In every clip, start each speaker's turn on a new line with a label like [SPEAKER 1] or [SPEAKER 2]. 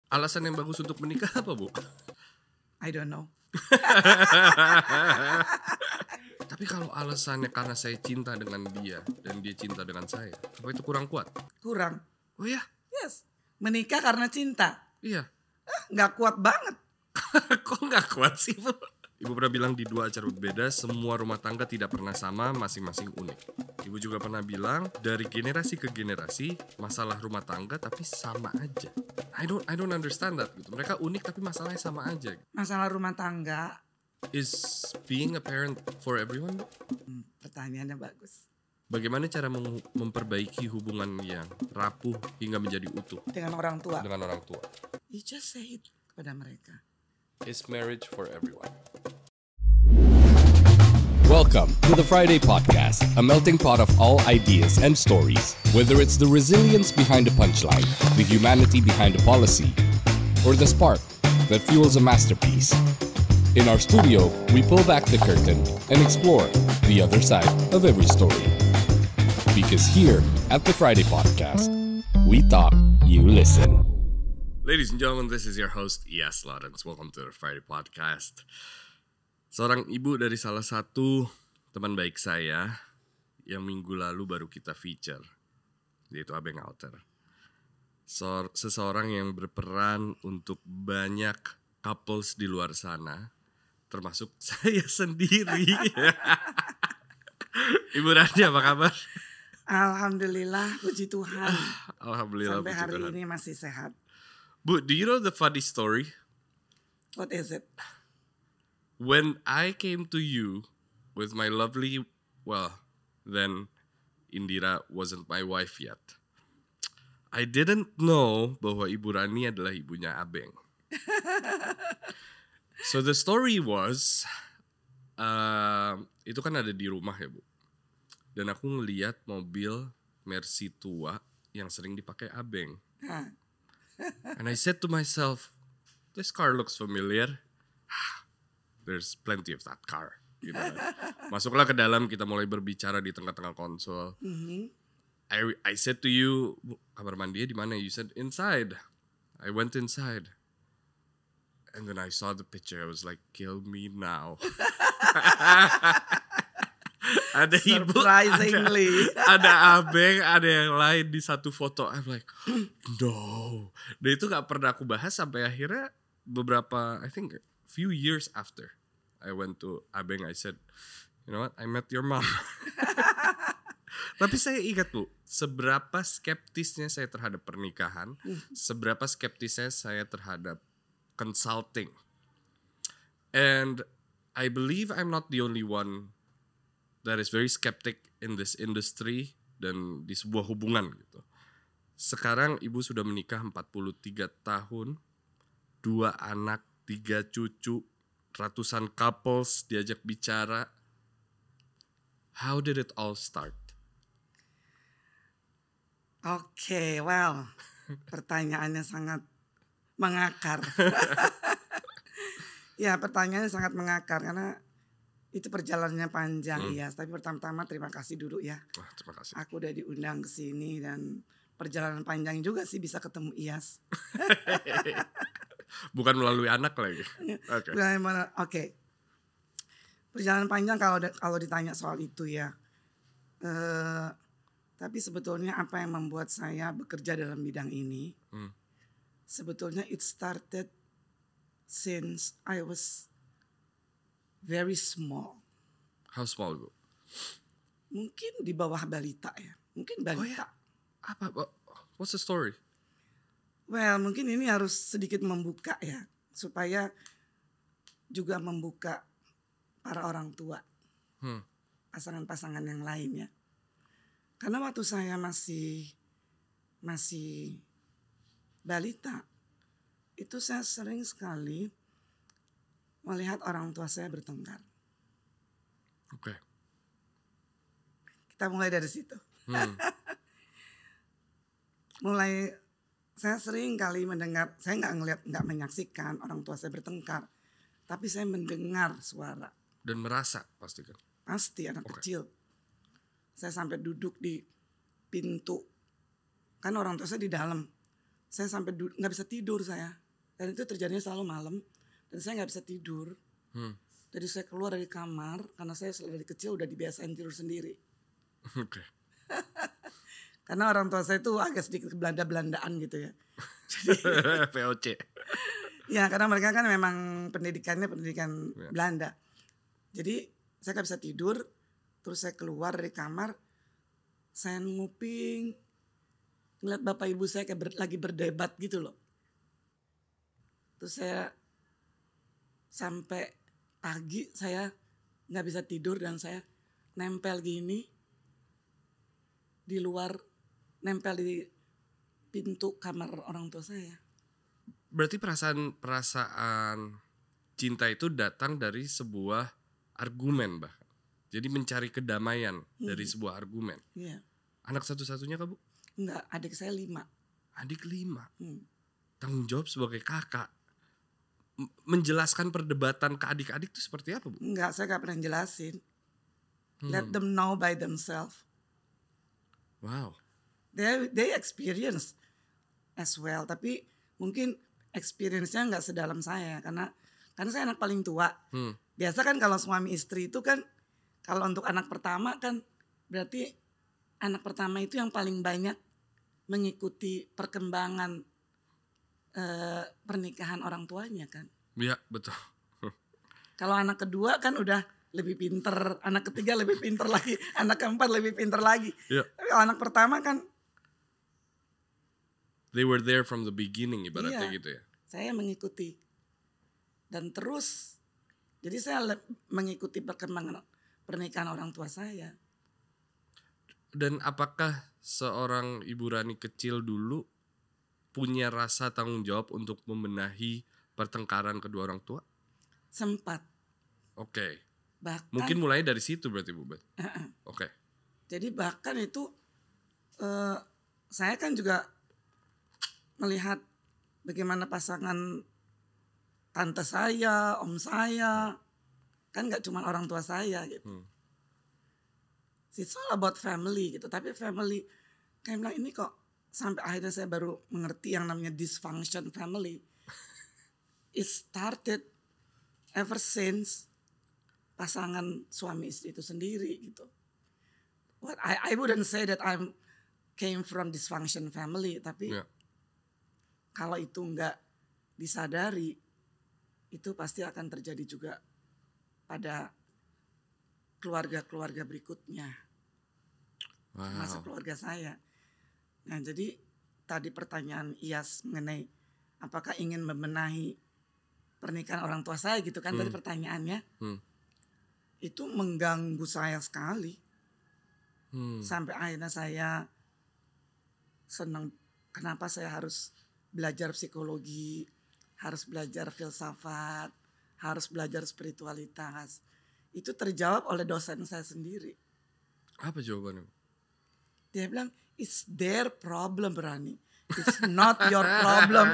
[SPEAKER 1] Alasan yang bagus untuk menikah apa, Bu?
[SPEAKER 2] I don't know.
[SPEAKER 1] Tapi kalau alasannya karena saya cinta dengan dia dan dia cinta dengan saya, apa itu kurang kuat?
[SPEAKER 2] Kurang.
[SPEAKER 1] Oh ya?
[SPEAKER 2] Yes. Menikah karena cinta.
[SPEAKER 1] Iya.
[SPEAKER 2] Nggak kuat banget.
[SPEAKER 1] Kok nggak kuat sih, Bu? Ibu pernah bilang di 2 acara berbeda, semua rumah tangga tidak pernah sama, masing-masing unik. Ibu juga pernah bilang, dari generasi ke generasi, masalah rumah tangga tapi sama aja. I don't understand that gitu. Mereka unik tapi masalahnya sama aja.
[SPEAKER 2] Masalah rumah tangga.
[SPEAKER 1] Is being a parent for everyone, Bu?
[SPEAKER 2] Pertanyaannya bagus.
[SPEAKER 1] Bagaimana cara memperbaiki hubungan yang rapuh hingga menjadi utuh
[SPEAKER 2] Dengan orang tua.
[SPEAKER 1] dengan orang tua?
[SPEAKER 2] You just say it kepada mereka.
[SPEAKER 1] Is marriage for everyone?
[SPEAKER 3] Welcome to the Friday Podcast, a melting pot of all ideas and stories. Whether it's the resilience behind a punchline, the humanity behind a policy, or the spark that fuels a masterpiece. In our studio, we pull back the curtain and explore the other side of every story. Because here at the Friday Podcast, we talk, you listen.
[SPEAKER 1] Ladies and gentlemen, this is your host, Iyas Lawrence. Welcome to the Friday Podcast. Seorang ibu dari salah satu teman baik saya yang minggu lalu baru kita feature, yaitu Abeng Outer. Seseorang yang berperan untuk banyak couples di luar sana, termasuk saya sendiri. Ibu Rani, apa kabar?
[SPEAKER 2] Alhamdulillah, puji Tuhan.
[SPEAKER 1] Alhamdulillah,
[SPEAKER 2] Sampai
[SPEAKER 1] puji
[SPEAKER 2] hari
[SPEAKER 1] Tuhan.
[SPEAKER 2] ini masih sehat.
[SPEAKER 1] Bu, do you know the funny story?
[SPEAKER 2] What is it?
[SPEAKER 1] When I came to you with my lovely, well, then Indira wasn't my wife yet. I didn't know bahwa Ibu Rani adalah ibunya Abeng. So the story was, itu kan ada di rumah ya, Bu. Dan aku ngeliat mobil Mercy tua yang sering dipakai Abeng. And I said to myself, this car looks familiar. There's plenty of that car. Gitu kan. Masuklah ke dalam, kita mulai berbicara di tengah-tengah konsol. I said to you, kamar mandinya di mana? You said inside. I went inside. And then I saw the picture. I was like, kill me now. Ada ibu,
[SPEAKER 2] Surprisingly.
[SPEAKER 1] ada Abeng, ada yang lain di satu foto. I'm like, no. Dan itu gak pernah aku bahas sampai akhirnya beberapa, I think few years after I went to Abeng, I said, you know what, I met your mom. Tapi saya ingat, Bu, seberapa skeptisnya saya terhadap pernikahan, seberapa skeptisnya saya terhadap consulting. And I believe I'm not the only one that is very skeptic in this industry dan di sebuah hubungan gitu. Sekarang ibu sudah menikah 43 tahun, 2 anak, 3 cucu, ratusan couples diajak bicara. How did it all start?
[SPEAKER 2] Oke, well, pertanyaannya sangat mengakar. Ya, pertanyaannya sangat mengakar karena itu perjalanannya panjang, ya. Tapi pertama-tama terima kasih dulu ya.
[SPEAKER 1] Terima kasih.
[SPEAKER 2] Aku udah diundang ke sini dan perjalanan panjang juga sih bisa ketemu Iyas.
[SPEAKER 1] Bukan melalui anak lagi. Oke.
[SPEAKER 2] Oke. Perjalanan panjang kalau ditanya soal itu ya. Tapi sebetulnya apa yang membuat saya bekerja dalam bidang ini? Sebetulnya it started since I was very small.
[SPEAKER 1] How small, Bu?
[SPEAKER 2] Mungkin di bawah balita ya. Mungkin balita.
[SPEAKER 1] Oh ya? Apa? What's the story?
[SPEAKER 2] Well, mungkin ini harus sedikit membuka ya. Supaya juga membuka para orang tua. Pasangan-pasangan yang lain ya. Karena waktu saya masih balita, itu saya sering sekali melihat orang tua saya bertengkar.
[SPEAKER 1] Oke.
[SPEAKER 2] Kita mulai dari situ. Saya sering kali mendengar, saya nggak menyaksikan orang tua saya bertengkar, tapi saya mendengar suara.
[SPEAKER 1] Dan merasa pasti kan?
[SPEAKER 2] Pasti anak kecil. Saya sampai duduk di pintu, kan orang tua saya di dalam, saya sampai nggak bisa tidur saya. Dan itu terjadinya selalu malam dan saya nggak bisa tidur. Jadi saya keluar dari kamar karena saya dari kecil udah dibiasain tidur sendiri.
[SPEAKER 1] Oke.
[SPEAKER 2] Karena orang tua saya itu agak sedikit Belanda-Belandaan gitu ya. Jadi
[SPEAKER 1] VOC.
[SPEAKER 2] ya karena mereka kan memang pendidikan Belanda. Jadi saya nggak bisa tidur, terus saya keluar dari kamar, saya nguping, ngeliat bapak ibu saya kayak lagi berdebat gitu loh. Terus saya sampai pagi saya nggak bisa tidur dan saya nempel gini di luar, nempel di pintu kamar orang tua saya.
[SPEAKER 1] Berarti perasaan cinta itu datang dari sebuah argumen bahkan. Jadi mencari kedamaian dari sebuah argumen.
[SPEAKER 2] Iya.
[SPEAKER 1] Anak satu-satunya Kak Bu?
[SPEAKER 2] Enggak, adik saya 5.
[SPEAKER 1] Adik 5. Tanggung jawab sebagai kakak. Menjelaskan perdebatan ke adik-adik itu seperti apa Bu?
[SPEAKER 2] Enggak, saya gak pernah jelasin. Let them know by themselves.
[SPEAKER 1] Wow.
[SPEAKER 2] They experience as well, tapi mungkin experience-nya nggak sedalam saya karena saya anak paling tua. Biasa kan kalau suami istri itu kan kalau untuk anak pertama kan berarti anak pertama itu yang paling banyak mengikuti perkembangan pernikahan orang tuanya kan.
[SPEAKER 1] Iya betul.
[SPEAKER 2] Kalau anak kedua kan udah lebih pinter, anak ketiga lebih pinter lagi, anak keempat lebih pinter lagi.
[SPEAKER 1] Yeah.
[SPEAKER 2] Tapi kalau anak pertama kan
[SPEAKER 1] they were there from the beginning ibaratnya
[SPEAKER 2] iya,
[SPEAKER 1] gitu ya.
[SPEAKER 2] Saya mengikuti dan terus jadi saya mengikuti perkembangan pernikahan orang tua saya.
[SPEAKER 1] Dan apakah seorang Ibu Rani kecil dulu punya rasa tanggung jawab untuk membenahi pertengkaran kedua orang tua?
[SPEAKER 2] Sempat.
[SPEAKER 1] Oke.
[SPEAKER 2] Bahkan
[SPEAKER 1] Mungkin mulai dari situ berarti Bu. Oke.
[SPEAKER 2] Jadi bahkan itu saya kan juga melihat bagaimana pasangan tante saya, om saya, kan nggak cuma orang tua saya gitu. It's all about family gitu. Tapi family, kayak bilang ini kok sampai akhirnya saya baru mengerti yang namanya dysfunction family. It started ever since pasangan suami istri itu sendiri gitu. Well, I wouldn't say that I came from dysfunction family, tapi kalau itu nggak disadari, itu pasti akan terjadi juga pada keluarga-keluarga berikutnya, termasuk keluarga saya. Nah jadi tadi pertanyaan Iyas mengenai apakah ingin membenahi pernikahan orang tua saya gitu kan tadi pertanyaannya. Itu mengganggu saya sekali. Sampai akhirnya saya senang kenapa saya harus belajar psikologi, harus belajar filsafat, harus belajar spiritualitas. Itu terjawab oleh dosen saya sendiri.
[SPEAKER 1] Apa jawabannya?
[SPEAKER 2] Dia bilang, it's their problem, Rani. It's not your problem.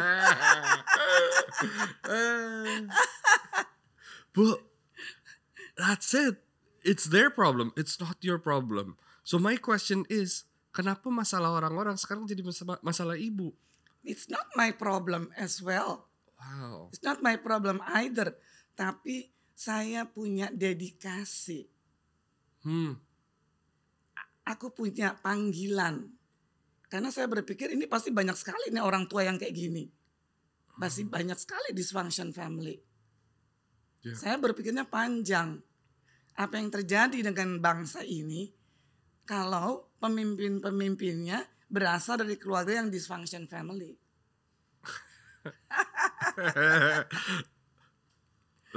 [SPEAKER 1] Bu, that's it. It's their problem. It's not your problem. So my question is, kenapa masalah orang-orang sekarang jadi masalah ibu?
[SPEAKER 2] It's not my problem as well.
[SPEAKER 1] Wow.
[SPEAKER 2] It's not my problem either. Tapi saya punya dedikasi. Aku punya panggilan. Karena saya berpikir ini pasti banyak sekali nih orang tua yang kayak gini. Pasti banyak sekali dysfunction family. Saya berpikirnya panjang. Apa yang terjadi dengan bangsa ini kalau pemimpin-pemimpinnya berasal dari keluarga yang dysfunction family.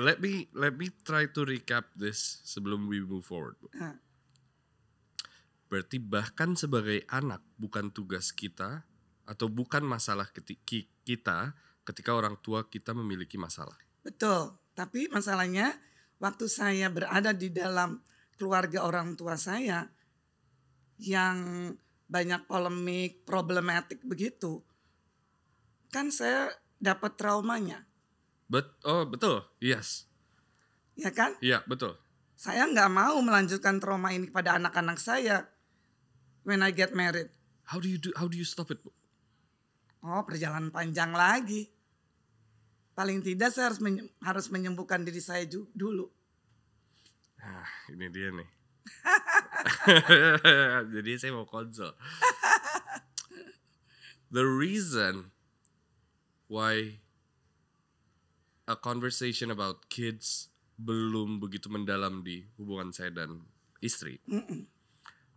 [SPEAKER 1] Let me try to recap this sebelum we move forward. Berarti bahkan sebagai anak bukan tugas kita atau bukan masalah kita ketika orang tua kita memiliki masalah.
[SPEAKER 2] Betul, tapi masalahnya waktu saya berada di dalam keluarga orang tua saya yang banyak polemik, problematik begitu, kan saya dapat traumanya.
[SPEAKER 1] Betul, yes.
[SPEAKER 2] Ya kan?
[SPEAKER 1] Iya, betul.
[SPEAKER 2] Saya nggak mau melanjutkan trauma ini pada anak-anak saya when I get married.
[SPEAKER 1] How do you stop it?
[SPEAKER 2] Oh, perjalanan panjang lagi. Paling tidak saya harus menyembuhkan diri saya dulu.
[SPEAKER 1] Nah, ini dia nih. Jadi saya mau konsol. The reason why a conversation about kids belum begitu mendalam di hubungan saya dan istri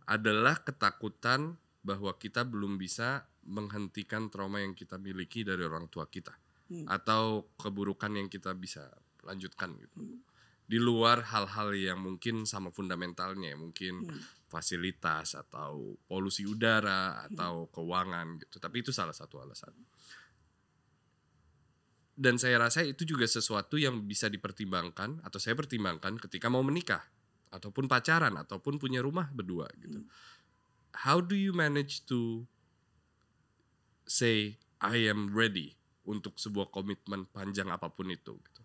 [SPEAKER 1] adalah ketakutan bahwa kita belum bisa menghentikan trauma yang kita miliki dari orang tua kita atau keburukan yang kita bisa lanjutkan gitu. Di luar hal-hal yang mungkin sama fundamentalnya, mungkin fasilitas atau polusi udara atau keuangan gitu. Tapi itu salah satu alasan. Dan saya rasa itu juga sesuatu yang bisa dipertimbangkan atau saya pertimbangkan ketika mau menikah ataupun pacaran ataupun punya rumah berdua gitu. How do you manage to say I am ready untuk sebuah komitmen panjang apapun itu gitu.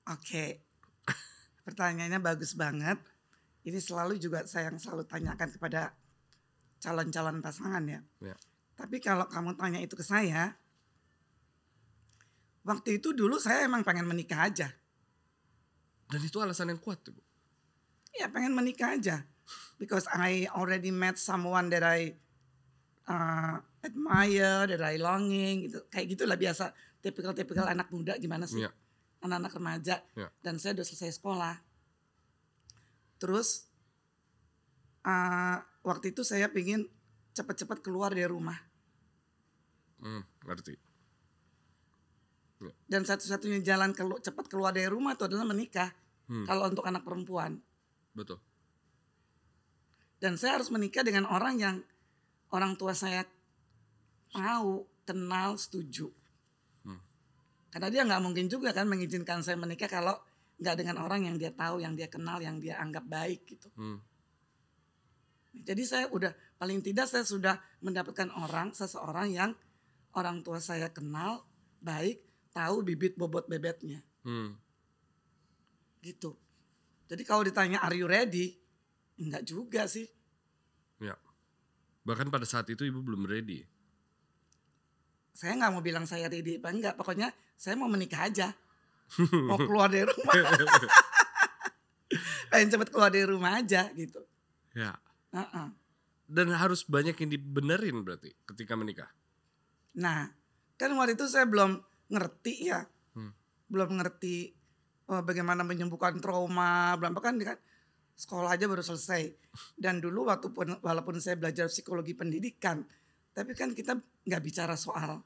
[SPEAKER 2] Oke. Pertanyaannya bagus banget. Ini selalu juga saya yang selalu tanyakan kepada calon-calon pasangan ya. Tapi kalau kamu tanya itu ke saya, waktu itu dulu saya emang pengen menikah aja.
[SPEAKER 1] Dan itu alasan yang kuat tuh.
[SPEAKER 2] Ya pengen menikah aja. Because I already met someone that I admire, that I longing gitu. Kayak gitulah biasa tipikal anak muda gimana sih? Anak-anak remaja. Dan saya udah selesai sekolah. Terus waktu itu saya pingin cepat-cepat keluar dari rumah.
[SPEAKER 1] Ngerti.
[SPEAKER 2] Dan satu-satunya jalan cepat keluar dari rumah itu adalah menikah. Kalau untuk anak perempuan.
[SPEAKER 1] Betul.
[SPEAKER 2] Dan saya harus menikah dengan orang yang orang tua saya tahu, kenal, setuju. Karena dia nggak mungkin juga kan mengizinkan saya menikah kalau nggak dengan orang yang dia tahu, yang dia kenal, yang dia anggap baik gitu. Jadi saya udah paling tidak saya sudah mendapatkan seseorang yang orang tua saya kenal, baik, tahu bibit bobot bebetnya. Gitu. Jadi kalau ditanya are you ready? Enggak juga sih.
[SPEAKER 1] Ya. Bahkan pada saat itu ibu belum ready.
[SPEAKER 2] Saya nggak mau bilang saya ready apa enggak. Pokoknya saya mau menikah aja. Mau keluar dari rumah. Pengen cepet keluar dari rumah aja gitu.
[SPEAKER 1] Ya. Dan harus banyak yang dibenerin berarti ketika menikah.
[SPEAKER 2] Nah, kan waktu itu saya belum ngerti ya. Belum ngerti bagaimana menyembuhkan trauma. Belum kan sekolah aja baru selesai. Dan dulu walaupun saya belajar psikologi pendidikan. Tapi kan kita gak bicara soal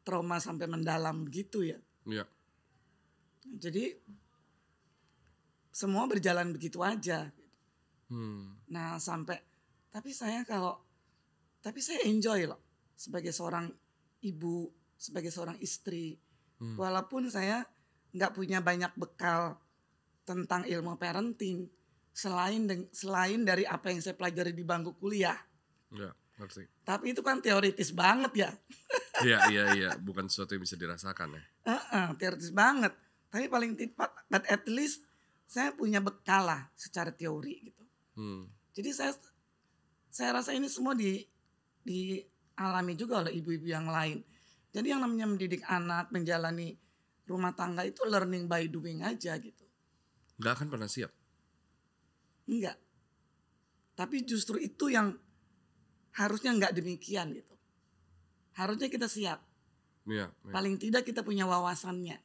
[SPEAKER 2] trauma sampai mendalam gitu ya.
[SPEAKER 1] Iya.
[SPEAKER 2] Jadi semua berjalan begitu aja. Nah tapi saya enjoy loh. Sebagai seorang ibu, sebagai seorang istri. Walaupun saya gak punya banyak bekal tentang ilmu parenting. Selain dari apa yang saya pelajari di bangku kuliah.
[SPEAKER 1] Ya, ngerti.
[SPEAKER 2] Tapi itu kan teoritis banget ya.
[SPEAKER 1] Iya. Bukan sesuatu yang bisa dirasakan ya.
[SPEAKER 2] Teoritis banget. Tapi paling tidak, but at least saya punya bekal lah secara teori gitu. Jadi saya rasa ini semua dialami juga oleh ibu-ibu yang lain. Jadi yang namanya mendidik anak, menjalani rumah tangga itu learning by doing aja gitu.
[SPEAKER 1] Gak akan pernah siap.
[SPEAKER 2] Enggak. Tapi justru itu yang harusnya enggak demikian gitu. Harusnya kita siap.
[SPEAKER 1] Iya.
[SPEAKER 2] Paling tidak kita punya wawasannya.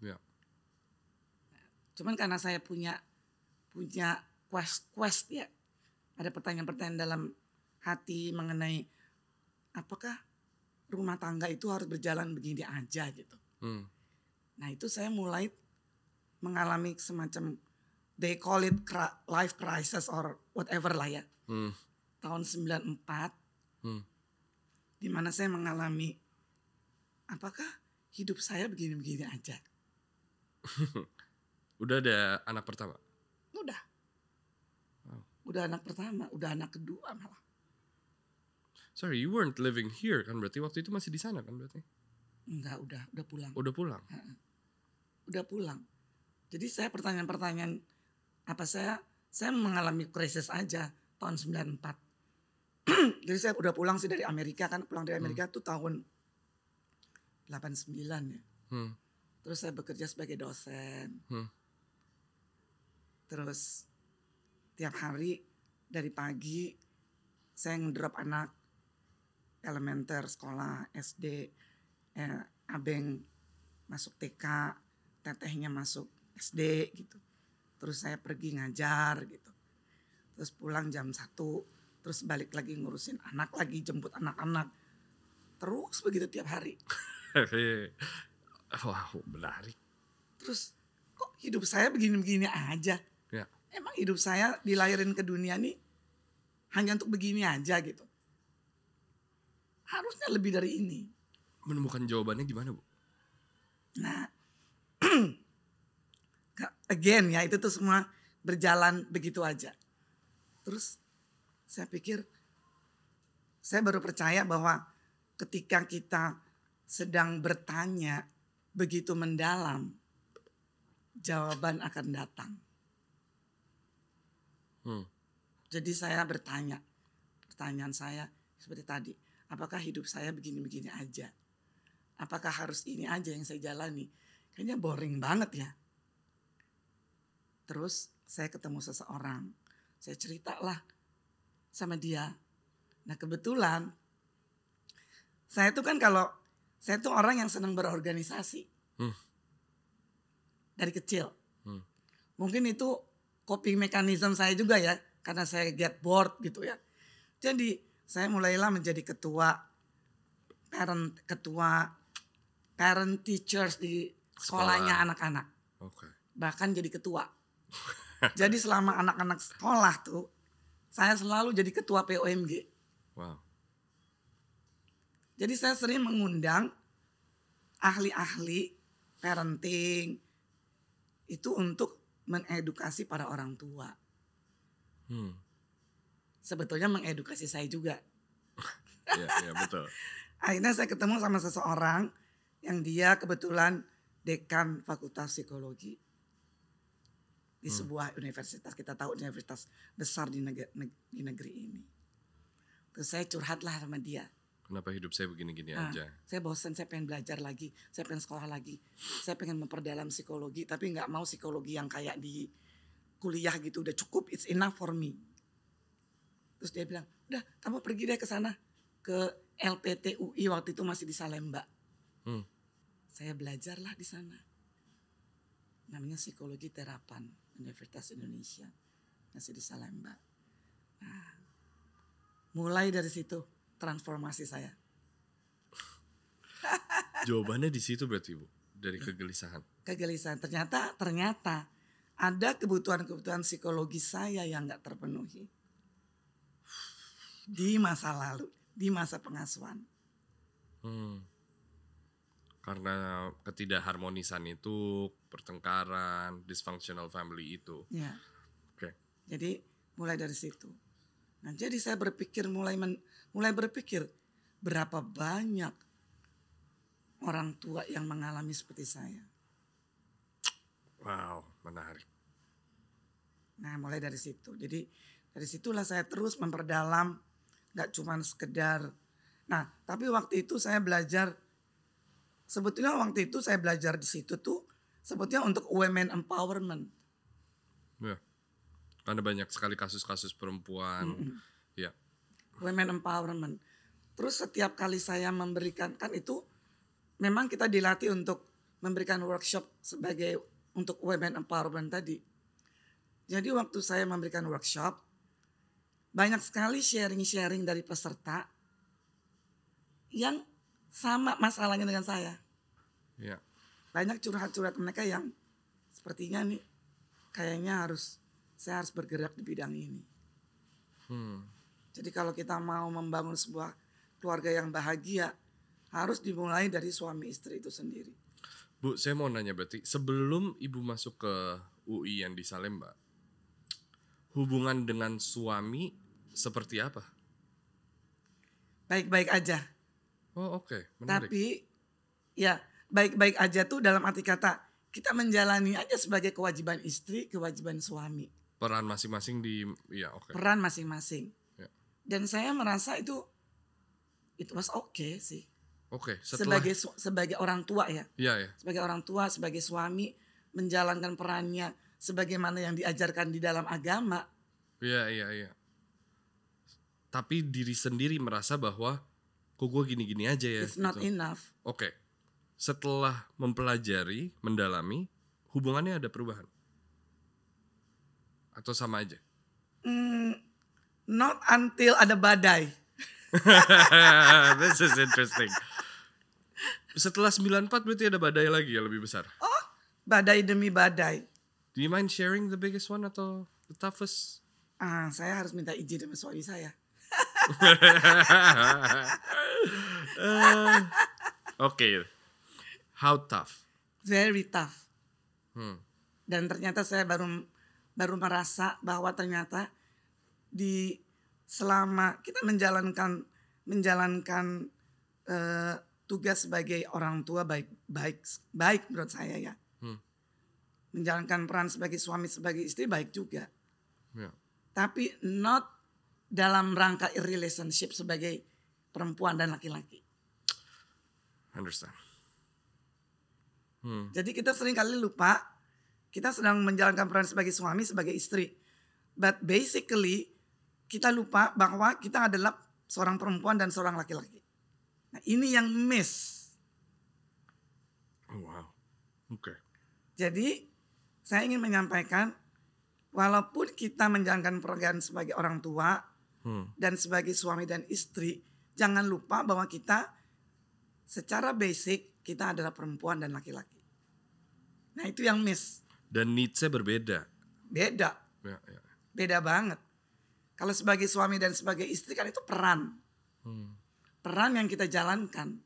[SPEAKER 1] Iya.
[SPEAKER 2] Cuman karena saya punya quest ya. Ada pertanyaan-pertanyaan dalam hati mengenai apakah rumah tangga itu harus berjalan begini aja gitu. Nah itu saya mulai mengalami semacam they call it life crisis or whatever lah ya. Tahun 94. Di mana saya mengalami apakah hidup saya begini-begini aja.
[SPEAKER 1] Udah ada anak pertama?
[SPEAKER 2] Udah. Udah anak pertama, udah anak kedua malah.
[SPEAKER 1] Sorry, you weren't living here kan berarti waktu itu masih di sana kan berarti?
[SPEAKER 2] Enggak, udah pulang.
[SPEAKER 1] Udah pulang?
[SPEAKER 2] Udah pulang. Jadi saya pertanyaan-pertanyaan apa saya mengalami krisis aja tahun 94. Jadi saya udah pulang sih dari Amerika kan, pulang dari Amerika tuh tahun 89 ya. Terus saya bekerja sebagai dosen. Terus tiap hari dari pagi saya ngedrop anak elementer sekolah SD, abeng masuk TK, tetehnya masuk SD gitu. Terus saya pergi ngajar gitu. Terus pulang jam 1, terus balik lagi ngurusin anak lagi, jemput anak-anak. Terus begitu tiap hari.
[SPEAKER 1] Wah, menarik.
[SPEAKER 2] Terus kok hidup saya begini-begini aja?
[SPEAKER 1] Ya.
[SPEAKER 2] Emang hidup saya dilahirin ke dunia nih hanya untuk begini aja gitu. Harusnya lebih dari ini.
[SPEAKER 1] Menemukan jawabannya gimana, Bu?
[SPEAKER 2] Nah, again ya itu tuh semua berjalan begitu aja. Terus saya pikir, saya baru percaya bahwa ketika kita sedang bertanya begitu mendalam, jawaban akan datang. Jadi saya bertanya, pertanyaan saya seperti tadi, apakah hidup saya begini-begini aja? Apakah harus ini aja yang saya jalani? Kayaknya boring banget ya. Terus saya ketemu seseorang, saya ceritalah sama dia. Nah kebetulan, saya tuh kan saya tuh orang yang senang berorganisasi. Dari kecil. Mungkin itu coping mechanism saya juga ya. Karena saya get bored gitu ya. Jadi saya mulailah menjadi ketua parent teachers di sekolahnya anak-anak. Bahkan jadi ketua. Jadi selama anak-anak sekolah tuh, saya selalu jadi ketua POMG.
[SPEAKER 1] Wow.
[SPEAKER 2] Jadi saya sering mengundang ahli-ahli parenting itu untuk mengedukasi para orang tua. Sebetulnya mengedukasi saya juga.
[SPEAKER 1] Iya betul.
[SPEAKER 2] Akhirnya saya ketemu sama seseorang yang dia kebetulan dekan Fakultas Psikologi di sebuah universitas. Kita tahu universitas besar di negeri ini. Terus saya curhatlah sama dia.
[SPEAKER 1] Kenapa hidup saya begini-gini aja?
[SPEAKER 2] Saya bosan, saya pengen belajar lagi, saya pengen sekolah lagi, saya pengen memperdalam psikologi, tapi nggak mau psikologi yang kayak di kuliah gitu, udah cukup, it's enough for me. Terus dia bilang, udah kamu pergi deh ke sana, ke LPTUI waktu itu masih di Salemba. Saya belajarlah di sana. Namanya Psikologi Terapan, Universitas Indonesia, masih di Salemba. Nah, mulai dari situ transformasi saya.
[SPEAKER 1] Jawabannya di situ berarti, Bu, dari kegelisahan.
[SPEAKER 2] Kegelisahan, ternyata ada kebutuhan-kebutuhan psikologi saya yang gak terpenuhi. Di masa lalu, di masa pengasuhan.
[SPEAKER 1] Karena ketidakharmonisan itu, pertengkaran, dysfunctional family itu.
[SPEAKER 2] Ya.
[SPEAKER 1] Oke.
[SPEAKER 2] Jadi mulai dari situ. Nah, jadi saya berpikir mulai berpikir berapa banyak orang tua yang mengalami seperti saya.
[SPEAKER 1] Wow, menarik.
[SPEAKER 2] Nah, mulai dari situ. Jadi dari situlah saya terus memperdalam, gak cuma sekedar. Nah, tapi waktu itu saya belajar, sebetulnya waktu itu saya belajar di situ tuh sebetulnya untuk women empowerment.
[SPEAKER 1] Ya, karena banyak sekali kasus-kasus perempuan. Ya.
[SPEAKER 2] Women empowerment. Terus setiap kali saya memberikan, kan itu memang kita dilatih untuk memberikan workshop sebagai untuk women empowerment tadi. Jadi waktu saya memberikan workshop, banyak sekali sharing-sharing dari peserta yang sama masalahnya dengan saya.
[SPEAKER 1] Ya.
[SPEAKER 2] Banyak curhat-curhat mereka yang sepertinya nih kayaknya saya harus bergerak di bidang ini. Jadi kalau kita mau membangun sebuah keluarga yang bahagia, harus dimulai dari suami istri itu sendiri.
[SPEAKER 1] Bu, saya mau nanya berarti sebelum Ibu masuk ke UI yang di Salemba, hubungan dengan suami seperti apa?
[SPEAKER 2] Baik-baik aja.
[SPEAKER 1] Oh oke, menarik.
[SPEAKER 2] Tapi ya baik-baik aja tuh dalam arti kata kita menjalani aja sebagai kewajiban istri, kewajiban suami.
[SPEAKER 1] Peran masing-masing ya oke.
[SPEAKER 2] Peran masing-masing.
[SPEAKER 1] Ya.
[SPEAKER 2] Dan saya merasa itu was okay sih.
[SPEAKER 1] Oke, setelah
[SPEAKER 2] sebagai orang tua ya.
[SPEAKER 1] Iya, ya.
[SPEAKER 2] Sebagai orang tua, sebagai suami menjalankan perannya sebagaimana yang diajarkan di dalam agama.
[SPEAKER 1] Iya. Tapi diri sendiri merasa bahwa kok gue gini-gini aja ya.
[SPEAKER 2] It's not enough.
[SPEAKER 1] Oke. Setelah mempelajari, mendalami, hubungannya ada perubahan? Atau sama aja?
[SPEAKER 2] Not until ada badai.
[SPEAKER 1] This is interesting. Setelah 94 berarti ada badai lagi ya lebih besar?
[SPEAKER 2] Oh, badai demi badai.
[SPEAKER 1] Do you mind sharing the biggest one atau the toughest?
[SPEAKER 2] Saya harus minta izin sama suami saya.
[SPEAKER 1] Okay. How tough?
[SPEAKER 2] Very tough. Dan ternyata saya baru merasa bahwa ternyata selama kita menjalankan tugas sebagai orang tua baik menurut saya ya. Menjalankan peran sebagai suami, sebagai istri baik juga.
[SPEAKER 1] Yeah.
[SPEAKER 2] Tapi not dalam rangka relationship sebagai perempuan dan laki-laki.
[SPEAKER 1] Understand.
[SPEAKER 2] Jadi kita sering kali lupa kita sedang menjalankan peran sebagai suami, sebagai istri. But basically kita lupa bahwa kita adalah seorang perempuan dan seorang laki-laki. Nah ini yang miss.
[SPEAKER 1] Oh wow. Oke.
[SPEAKER 2] Jadi saya ingin menyampaikan walaupun kita menjalankan peran sebagai orang tua dan sebagai suami dan istri, jangan lupa bahwa kita secara basic kita adalah perempuan dan laki-laki. Nah itu yang miss.
[SPEAKER 1] Dan needs-nya berbeda.
[SPEAKER 2] Beda.
[SPEAKER 1] Ya.
[SPEAKER 2] Beda banget. Kalau sebagai suami dan sebagai istri kan itu peran. Peran yang kita jalankan.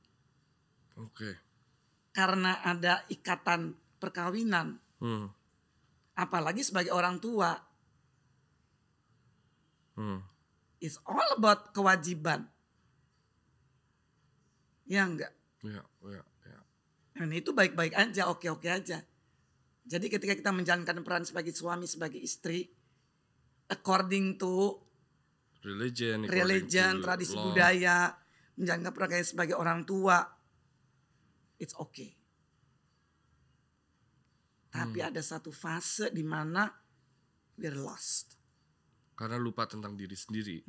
[SPEAKER 1] Oke.
[SPEAKER 2] Karena ada ikatan perkawinan. Apalagi sebagai orang tua. It's all about kewajiban. Ya enggak?
[SPEAKER 1] Ya.
[SPEAKER 2] Dan itu baik-baik aja, oke-oke aja. Jadi ketika kita menjalankan peran sebagai suami, sebagai istri, according to
[SPEAKER 1] religion,
[SPEAKER 2] tradisi
[SPEAKER 1] law.
[SPEAKER 2] budaya, menjalankan peran sebagai orang tua, it's okay. Tapi ada satu fase di mana we're lost.
[SPEAKER 1] Karena lupa tentang diri sendiri.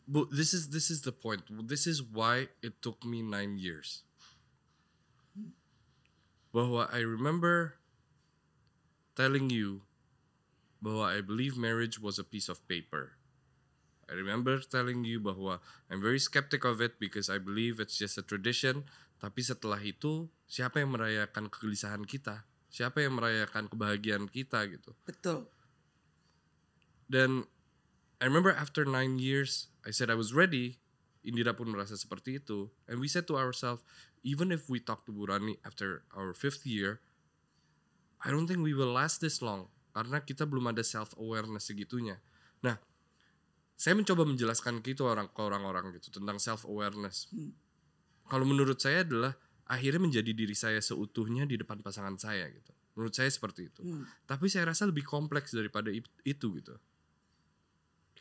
[SPEAKER 1] But this is the point. This is why it took me 9 years. Bahwa I remember telling you bahwa I believe marriage was a piece of paper. I remember telling you bahwa I'm very skeptic of it because I believe it's just a tradition. Tapi setelah itu, siapa yang merayakan kegelisahan kita? Siapa yang merayakan kebahagiaan kita gitu?
[SPEAKER 2] Betul.
[SPEAKER 1] Dan I remember after 9 years, I said I was ready. Indira pun merasa seperti itu. And we said to ourselves, even if we talk to Bu Rani after our 5th year, I don't think we will last this long. Karena kita belum ada self-awareness segitunya. Nah, saya mencoba menjelaskan gitu ke orang-orang gitu tentang self-awareness. Kalau menurut saya adalah akhirnya menjadi diri saya seutuhnya di depan pasangan saya gitu. Menurut saya seperti itu. Tapi saya rasa lebih kompleks daripada itu gitu.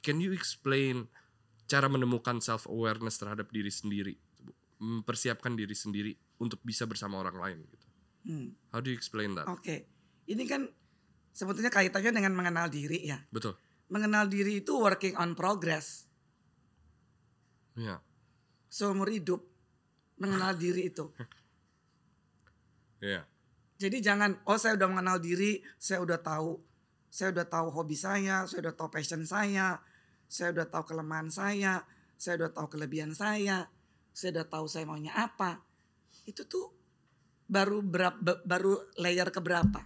[SPEAKER 1] Can you explain cara menemukan self-awareness terhadap diri sendiri? Mempersiapkan diri sendiri untuk bisa bersama orang lain gitu. How do you explain that?
[SPEAKER 2] Oke. Ini kan sebetulnya kaitannya dengan mengenal diri ya.
[SPEAKER 1] Betul.
[SPEAKER 2] Mengenal diri itu working on progress.
[SPEAKER 1] Ya.
[SPEAKER 2] Seumur hidup mengenal diri itu.
[SPEAKER 1] Ya.
[SPEAKER 2] Jadi jangan, saya udah mengenal diri, saya udah tahu hobi saya udah tahu passion saya udah tahu kelemahan saya udah tahu kelebihan saya udah tahu saya maunya apa. Itu tuh baru layer keberapa?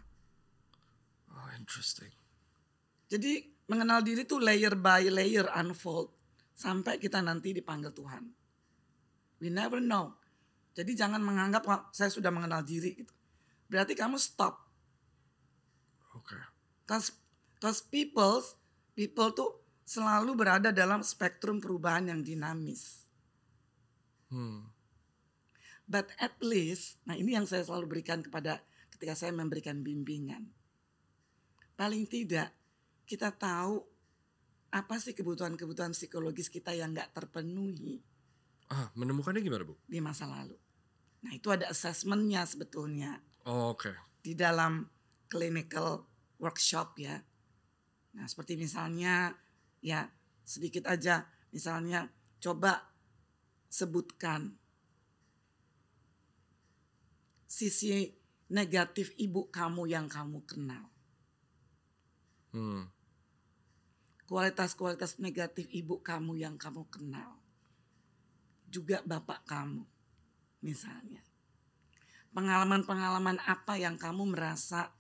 [SPEAKER 1] Oh, interesting.
[SPEAKER 2] Jadi mengenal diri tuh layer by layer unfold sampai kita nanti dipanggil Tuhan. We never know. Jadi jangan menganggap saya sudah mengenal diri gitu. Berarti kamu stop.
[SPEAKER 1] Oke.
[SPEAKER 2] Cause people tuh selalu berada dalam spektrum perubahan yang dinamis. But at least, nah ini yang saya selalu berikan ketika saya memberikan bimbingan. Paling tidak kita tahu apa sih kebutuhan-kebutuhan psikologis kita yang gak terpenuhi.
[SPEAKER 1] Menemukannya gimana, Bu?
[SPEAKER 2] di masa lalu. Nah, itu ada assessment-nya sebetulnya
[SPEAKER 1] Oke.
[SPEAKER 2] di dalam clinical workshop ya. Nah, seperti misalnya ya sedikit aja, misalnya coba sebutkan sisi negatif ibu kamu yang kamu kenal. Kualitas-kualitas negatif ibu kamu yang kamu kenal. Juga bapak kamu misalnya. Pengalaman-pengalaman apa yang kamu merasa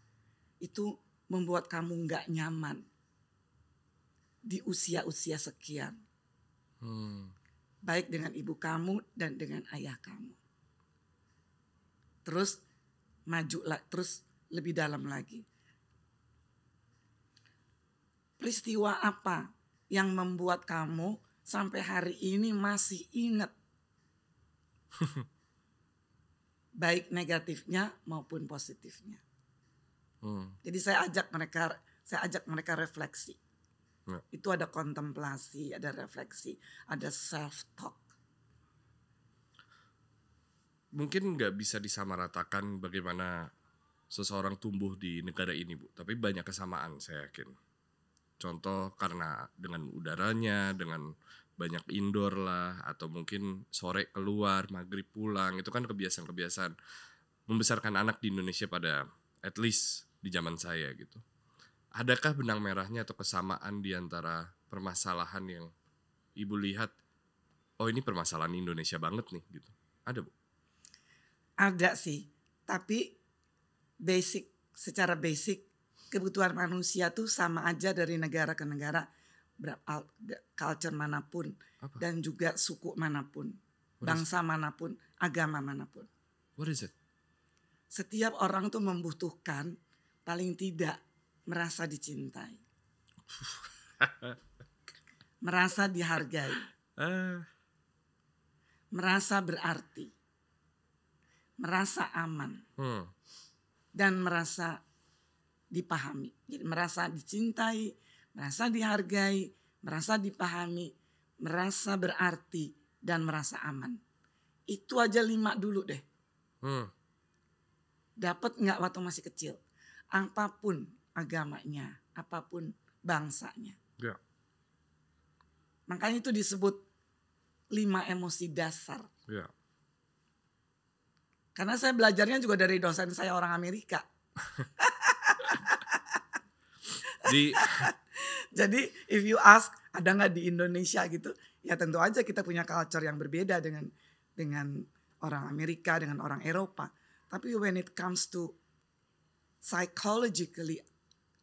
[SPEAKER 2] itu membuat kamu nggak nyaman di usia-usia sekian. Baik dengan ibu kamu dan dengan ayah kamu. Terus maju, terus lebih dalam lagi. Peristiwa apa yang membuat kamu sampai hari ini masih ingat? Baik negatifnya maupun positifnya. Jadi saya ajak mereka refleksi.
[SPEAKER 1] Ya.
[SPEAKER 2] Itu ada kontemplasi, ada refleksi, ada self-talk.
[SPEAKER 1] Mungkin nggak bisa disamaratakan bagaimana seseorang tumbuh di negara ini, Bu. Tapi banyak kesamaan, saya yakin. Contoh karena dengan udaranya, dengan banyak indoor lah, atau mungkin sore keluar, maghrib pulang, itu kan kebiasaan-kebiasaan membesarkan anak di Indonesia pada at least di zaman saya gitu. Adakah benang merahnya atau kesamaan di antara permasalahan yang Ibu lihat, oh ini permasalahan Indonesia banget nih gitu. Ada, Bu?
[SPEAKER 2] Ada sih, tapi secara basic kebutuhan manusia tuh sama aja dari negara ke negara, culture manapun, dan juga suku manapun, bangsa manapun, agama manapun.
[SPEAKER 1] What is it?
[SPEAKER 2] Setiap orang tuh membutuhkan paling tidak merasa dicintai, merasa dihargai, merasa berarti, merasa aman, dan merasa dipahami. Jadi merasa dicintai, merasa dihargai, merasa dipahami, merasa berarti, dan merasa aman. Itu aja 5 dulu deh. Dapat nggak waktu masih kecil? Apapun agamanya, apapun bangsanya.
[SPEAKER 1] Ya.
[SPEAKER 2] Makanya itu disebut 5 emosi dasar.
[SPEAKER 1] Ya.
[SPEAKER 2] Karena saya belajarnya juga dari dosen saya orang Amerika. Jadi if you ask ada nggak di Indonesia gitu, ya tentu aja kita punya culture yang berbeda dengan orang Amerika, dengan orang Eropa. Tapi when it comes to psychologically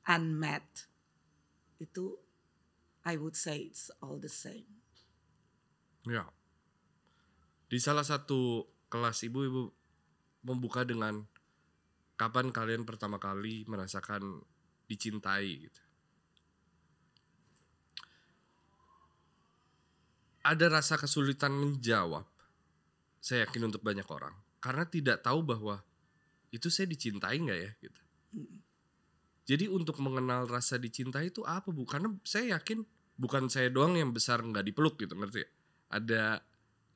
[SPEAKER 2] unmet, itu I would say it's all the same.
[SPEAKER 1] Ya. Di salah satu kelas ibu membuka dengan kapan kalian pertama kali merasakan dicintai gitu. Ada rasa kesulitan menjawab, saya yakin untuk banyak orang, karena tidak tahu bahwa itu saya dicintai nggak ya gitu. Jadi untuk mengenal rasa dicintai itu apa, Bu? Karena saya yakin bukan saya doang yang besar nggak dipeluk gitu, ngerti ya? Ada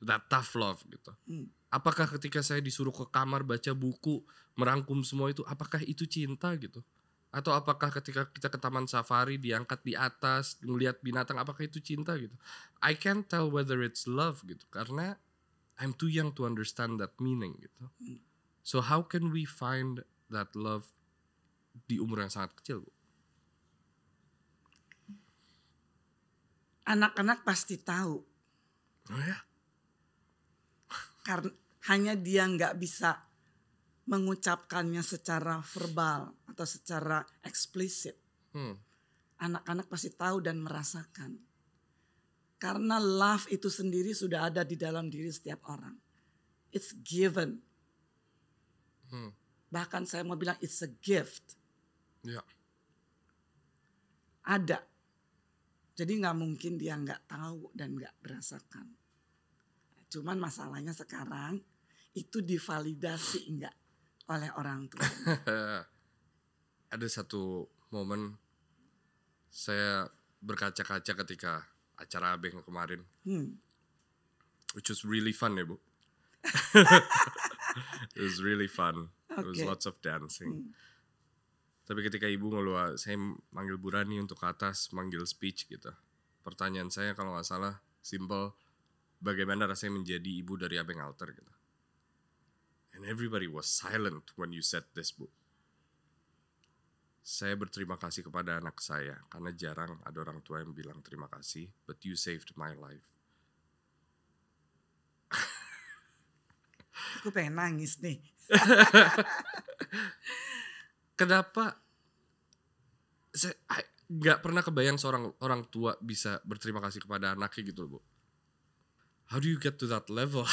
[SPEAKER 1] that tough love gitu. Apakah ketika saya disuruh ke kamar baca buku, merangkum semua itu, apakah itu cinta gitu? Atau apakah ketika kita ke taman safari diangkat di atas, ngelihat binatang, apakah itu cinta gitu? I can't tell whether it's love gitu, karena I'm too young to understand that meaning gitu. So how can we find that love di umur yang sangat kecil, Bu?
[SPEAKER 2] Anak-anak pasti tahu.
[SPEAKER 1] Oh ya?
[SPEAKER 2] Karena hanya dia nggak bisa mengucapkannya secara verbal atau secara eksplisit. Anak-anak pasti tahu dan merasakan. Karena love itu sendiri sudah ada di dalam diri setiap orang. It's given. Bahkan saya mau bilang it's a gift.
[SPEAKER 1] Ya.
[SPEAKER 2] Ada. Jadi nggak mungkin dia nggak tahu dan nggak merasakan. Cuman masalahnya sekarang itu divalidasi enggak oleh orang tua.
[SPEAKER 1] Ada satu momen saya berkaca-kaca ketika acara Abeng kemarin. which was really fun ya Bu. It was really fun. It was
[SPEAKER 2] Okay.
[SPEAKER 1] lots of dancing. Tapi ketika ibu ngeluar, saya manggil Bu Rani untuk ke atas, manggil speech gitu. Pertanyaan saya kalau nggak salah, simple, bagaimana rasanya menjadi ibu dari Abeng Alter gitu. And everybody was silent when you said this, Bu. Saya berterima kasih kepada anak saya, karena jarang ada orang tua yang bilang terima kasih, but you saved my life.
[SPEAKER 2] Aku pengen nangis nih.
[SPEAKER 1] Kenapa saya nggak pernah kebayang seorang orang tua bisa berterima kasih kepada anaknya gitu loh Bu. How do you get to that level?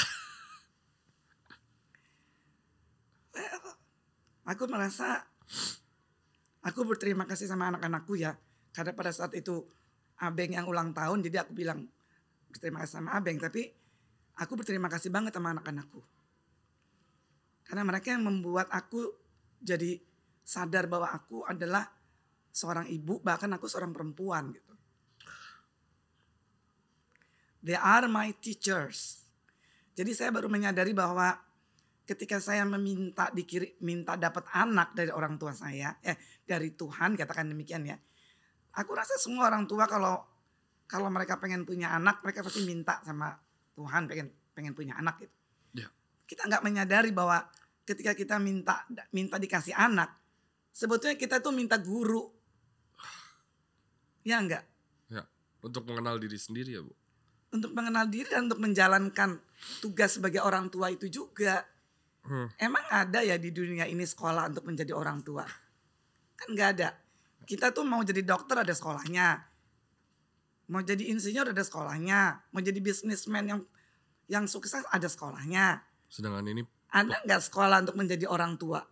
[SPEAKER 2] Aku merasa aku berterima kasih sama anak-anakku ya. Karena pada saat itu Abeng yang ulang tahun, jadi aku bilang berterima kasih sama Abeng. Tapi aku berterima kasih banget sama anak-anakku. Karena mereka yang membuat aku jadi sadar bahwa aku adalah seorang ibu, bahkan aku seorang perempuan gitu. They are my teachers. Jadi saya baru menyadari bahwa ketika saya minta dapat anak dari orang tua saya, dari Tuhan katakan demikian ya. Aku rasa semua orang tua kalau mereka pengen punya anak, mereka pasti minta sama Tuhan pengen punya anak gitu.
[SPEAKER 1] Yeah.
[SPEAKER 2] Kita nggak menyadari bahwa ketika kita minta dikasih anak, sebetulnya kita tuh minta guru. Ya enggak?
[SPEAKER 1] Ya, untuk mengenal diri sendiri ya Bu.
[SPEAKER 2] Untuk mengenal diri dan untuk menjalankan tugas sebagai orang tua itu juga. Emang ada ya di dunia ini sekolah untuk menjadi orang tua? Kan nggak ada. Kita tuh mau jadi dokter ada sekolahnya. Mau jadi insinyur ada sekolahnya. Mau jadi bisnismen yang sukses ada sekolahnya.
[SPEAKER 1] Sedangkan ini
[SPEAKER 2] Ada nggak sekolah untuk menjadi orang tua?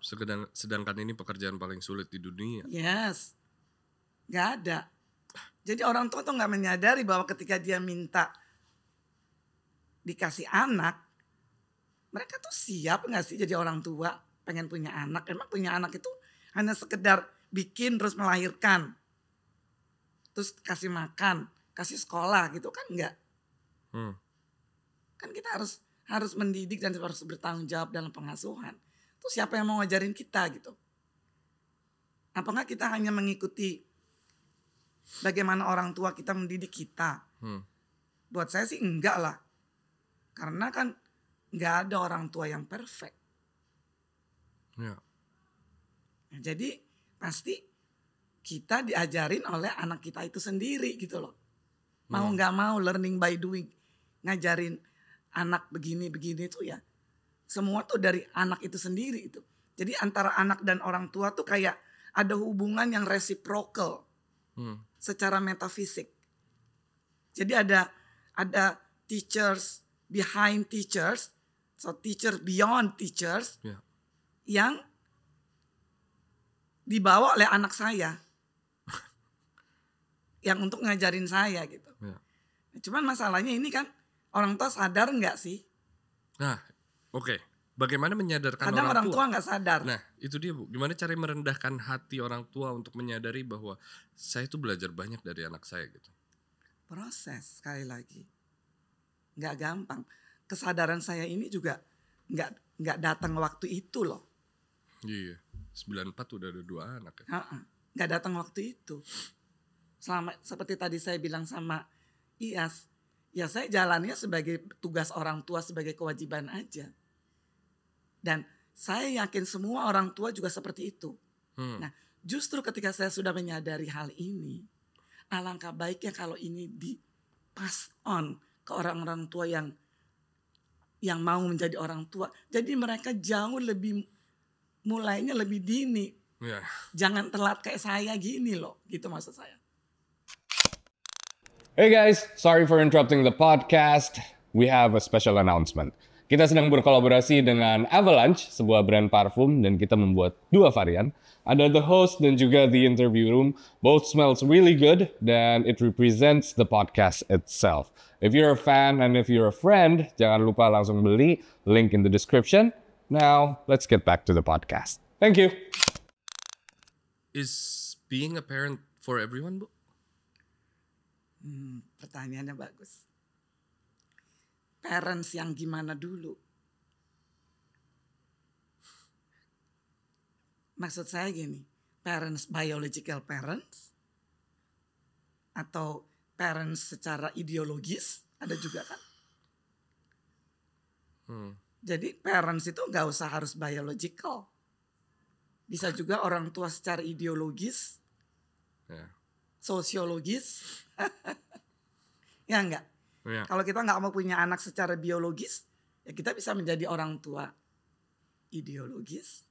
[SPEAKER 1] sedangkan ini pekerjaan paling sulit di dunia.
[SPEAKER 2] Yes. Nggak ada. Jadi orang tua tuh nggak menyadari bahwa ketika dia minta dikasih anak, mereka tuh siap nggak sih jadi orang tua, pengen punya anak. Emang punya anak itu hanya sekedar bikin terus melahirkan, terus kasih makan, kasih sekolah gitu kan enggak. Kan kita harus mendidik dan harus bertanggung jawab dalam pengasuhan. Terus siapa yang mau ngajarin kita gitu? Apakah kita hanya mengikuti bagaimana orang tua kita mendidik kita? Buat saya sih enggak lah. Karena kan enggak ada orang tua yang perfect.
[SPEAKER 1] Ya.
[SPEAKER 2] Nah, jadi pasti kita diajarin oleh anak kita itu sendiri gitu loh. Mau nggak mau learning by doing. Ngajarin anak begini-begini itu ya. Semua tuh dari anak itu sendiri itu. Jadi antara anak dan orang tua tuh kayak ada hubungan yang reciprocal. Secara metafisik. Jadi ada teachers behind teachers. So teachers beyond teachers.
[SPEAKER 1] Ya.
[SPEAKER 2] Yang dibawa oleh anak saya. Yang untuk ngajarin saya gitu.
[SPEAKER 1] Ya.
[SPEAKER 2] Cuman masalahnya ini kan orang tua sadar nggak sih?
[SPEAKER 1] Nah, oke. Bagaimana menyadarkan
[SPEAKER 2] Kadang orang tua nggak sadar.
[SPEAKER 1] Nah, itu dia Bu. Gimana cara merendahkan hati orang tua untuk menyadari bahwa saya tuh belajar banyak dari anak saya gitu.
[SPEAKER 2] Proses sekali lagi. Nggak gampang. Kesadaran saya ini juga nggak datang waktu itu loh.
[SPEAKER 1] Iya. 94 udah ada 2 anak ya.
[SPEAKER 2] Nggak datang waktu itu. Seperti tadi saya bilang sama Iyas, ya saya jalannya sebagai tugas orang tua, sebagai kewajiban aja. Dan saya yakin semua orang tua juga seperti itu. Nah, justru ketika saya sudah menyadari hal ini, alangkah baiknya kalau ini di pass on ke orang-orang tua yang mau menjadi orang tua. Jadi mereka jauh lebih mulainya lebih dini.
[SPEAKER 1] Yeah.
[SPEAKER 2] Jangan telat kayak saya gini loh, gitu maksud saya.
[SPEAKER 3] Hey guys, sorry for interrupting the podcast. We have a special announcement. Kita sedang berkolaborasi dengan Avalanche, sebuah brand parfum, dan kita membuat 2 varian. Ada the host dan juga the interview room. Both smells really good, dan it represents the podcast itself. If you're a fan and if you're a friend, jangan lupa langsung beli. Link in the description. Now, let's get back to the podcast. Thank you.
[SPEAKER 1] Is being a parent for everyone, Bu?
[SPEAKER 2] Pertanyaannya bagus. parents yang gimana dulu. Maksud saya gini, biological parents atau parents secara ideologis ada juga kan. Jadi parents itu gak usah harus biological. Bisa juga orang tua secara ideologis, sosiologis. Ya enggak?
[SPEAKER 1] Ya.
[SPEAKER 2] Kalau kita gak mau punya anak secara biologis, ya kita bisa menjadi orang tua ideologis.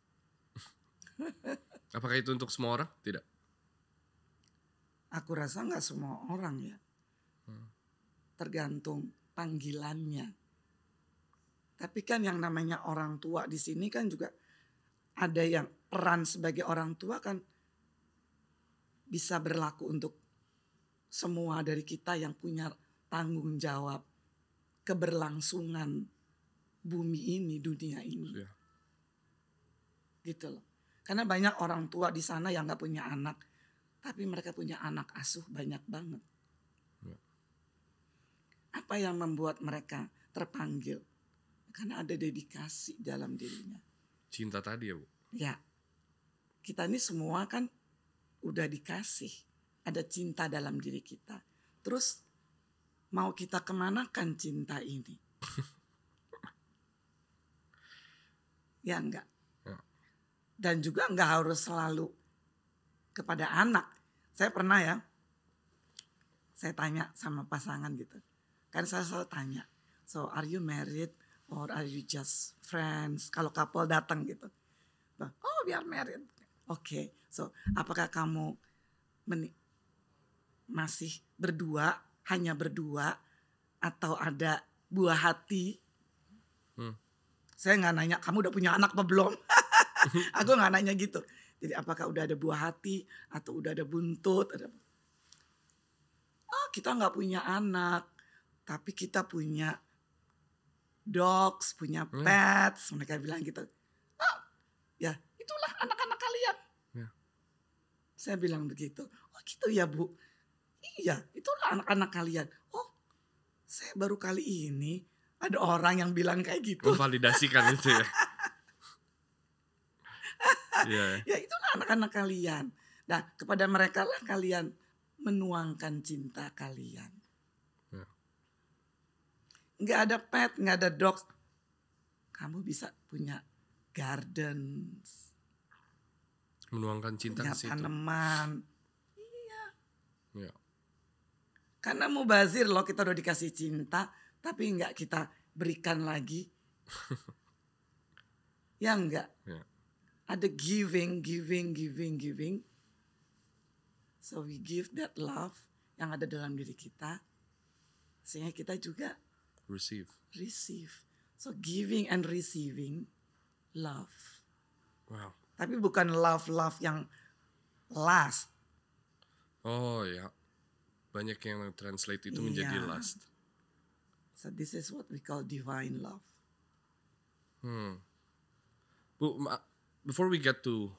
[SPEAKER 1] Apakah itu untuk semua orang? Tidak.
[SPEAKER 2] Aku rasa gak semua orang ya. Tergantung panggilannya. Tapi kan yang namanya orang tua di sini kan juga ada yang peran sebagai orang tua kan bisa berlaku untuk semua dari kita yang punya tanggung jawab keberlangsungan bumi ini, dunia ini.
[SPEAKER 1] Ya.
[SPEAKER 2] Gitu loh. Karena banyak orang tua di sana yang gak punya anak, tapi mereka punya anak asuh banyak banget.
[SPEAKER 1] Ya.
[SPEAKER 2] Apa yang membuat mereka terpanggil? Karena ada dedikasi dalam dirinya.
[SPEAKER 1] Cinta tadi ya Bu?
[SPEAKER 2] Ya, kita ini semua kan udah dikasih. Ada cinta dalam diri kita. Terus mau kita kemanakan cinta ini? Ya enggak. Dan juga enggak harus selalu kepada anak. Saya pernah ya, saya tanya sama pasangan gitu. Kan saya selalu tanya, so are you married or are you just friends? Kalau couple datang gitu. Oh we are married. Oke, so apakah kamu masih berdua, hanya berdua, atau ada buah hati? Saya nggak nanya kamu udah punya anak apa belum. Aku nggak nanya gitu. Jadi apakah udah ada buah hati atau udah ada buntut? Kita nggak punya anak, tapi kita punya dogs, punya pets. Mereka bilang gitu. Ya itulah anak-anak kalian.
[SPEAKER 1] Ya.
[SPEAKER 2] Saya bilang begitu. Oh gitu ya Bu. Iya itulah anak-anak kalian. Oh saya baru kali ini ada orang yang bilang kayak gitu.
[SPEAKER 1] Memvalidasikan itu ya. Yeah.
[SPEAKER 2] Ya itulah anak-anak kalian. Nah kepada mereka lah kalian menuangkan cinta kalian.
[SPEAKER 1] Yeah.
[SPEAKER 2] Nggak ada pet, nggak ada dogs. Kamu bisa punya garden.
[SPEAKER 1] Menuangkan cinta
[SPEAKER 2] punya
[SPEAKER 1] ke situ.
[SPEAKER 2] tanaman. Iya.
[SPEAKER 1] Yeah.
[SPEAKER 2] Karena mubazir loh kita udah dikasih cinta. Tapi nggak kita berikan lagi. Ya enggak.
[SPEAKER 1] Yeah.
[SPEAKER 2] Ada giving. So we give that love yang ada dalam diri kita. Sehingga kita juga
[SPEAKER 1] Receive.
[SPEAKER 2] So giving and receiving love.
[SPEAKER 1] Wow.
[SPEAKER 2] Tapi bukan love yang last.
[SPEAKER 1] Oh ya. Banyak yang translate itu menjadi lust.
[SPEAKER 2] So this is what we call divine love.
[SPEAKER 1] Bu, before we get to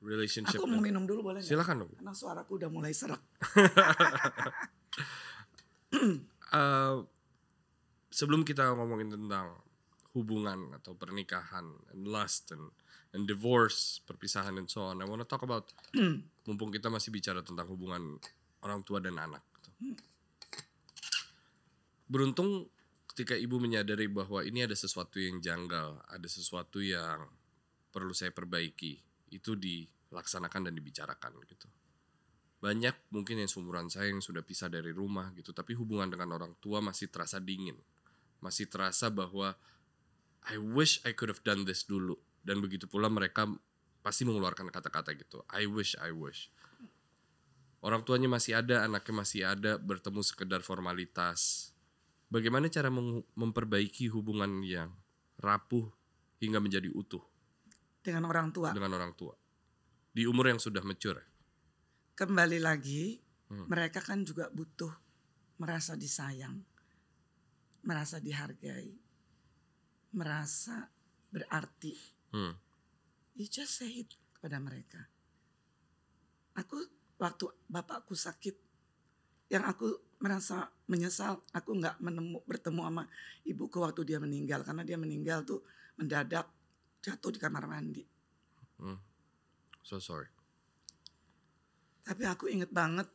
[SPEAKER 1] relationship.
[SPEAKER 2] Aku mau minum dulu boleh nggak?
[SPEAKER 1] Silakan dong.
[SPEAKER 2] Karena suaraku udah mulai serak.
[SPEAKER 1] Sebelum kita ngomongin tentang hubungan atau pernikahan, and lust and divorce, perpisahan and so on, I want to talk about mumpung kita masih bicara tentang hubungan orang tua dan anak. Beruntung ketika ibu menyadari bahwa ini ada sesuatu yang janggal, ada sesuatu yang perlu saya perbaiki, itu dilaksanakan dan dibicarakan gitu. Banyak mungkin yang seumuran saya yang sudah pisah dari rumah gitu, tapi hubungan dengan orang tua masih terasa dingin. Masih terasa bahwa I wish I could have done this dulu. Dan begitu pula mereka pasti mengeluarkan kata-kata gitu. I wish. Orang tuanya masih ada, anaknya masih ada, bertemu sekedar formalitas. Bagaimana cara memperbaiki hubungan yang rapuh hingga menjadi utuh?
[SPEAKER 2] Dengan orang tua.
[SPEAKER 1] Dengan orang tua. Di umur yang sudah mature.
[SPEAKER 2] Kembali lagi, mereka kan juga butuh merasa disayang, merasa dihargai, merasa berarti. You just say it kepada mereka. Aku waktu bapakku sakit, yang aku merasa menyesal aku nggak bertemu sama ibuku waktu dia meninggal, karena dia meninggal tuh mendadak jatuh di kamar mandi.
[SPEAKER 1] So sorry.
[SPEAKER 2] Tapi aku inget banget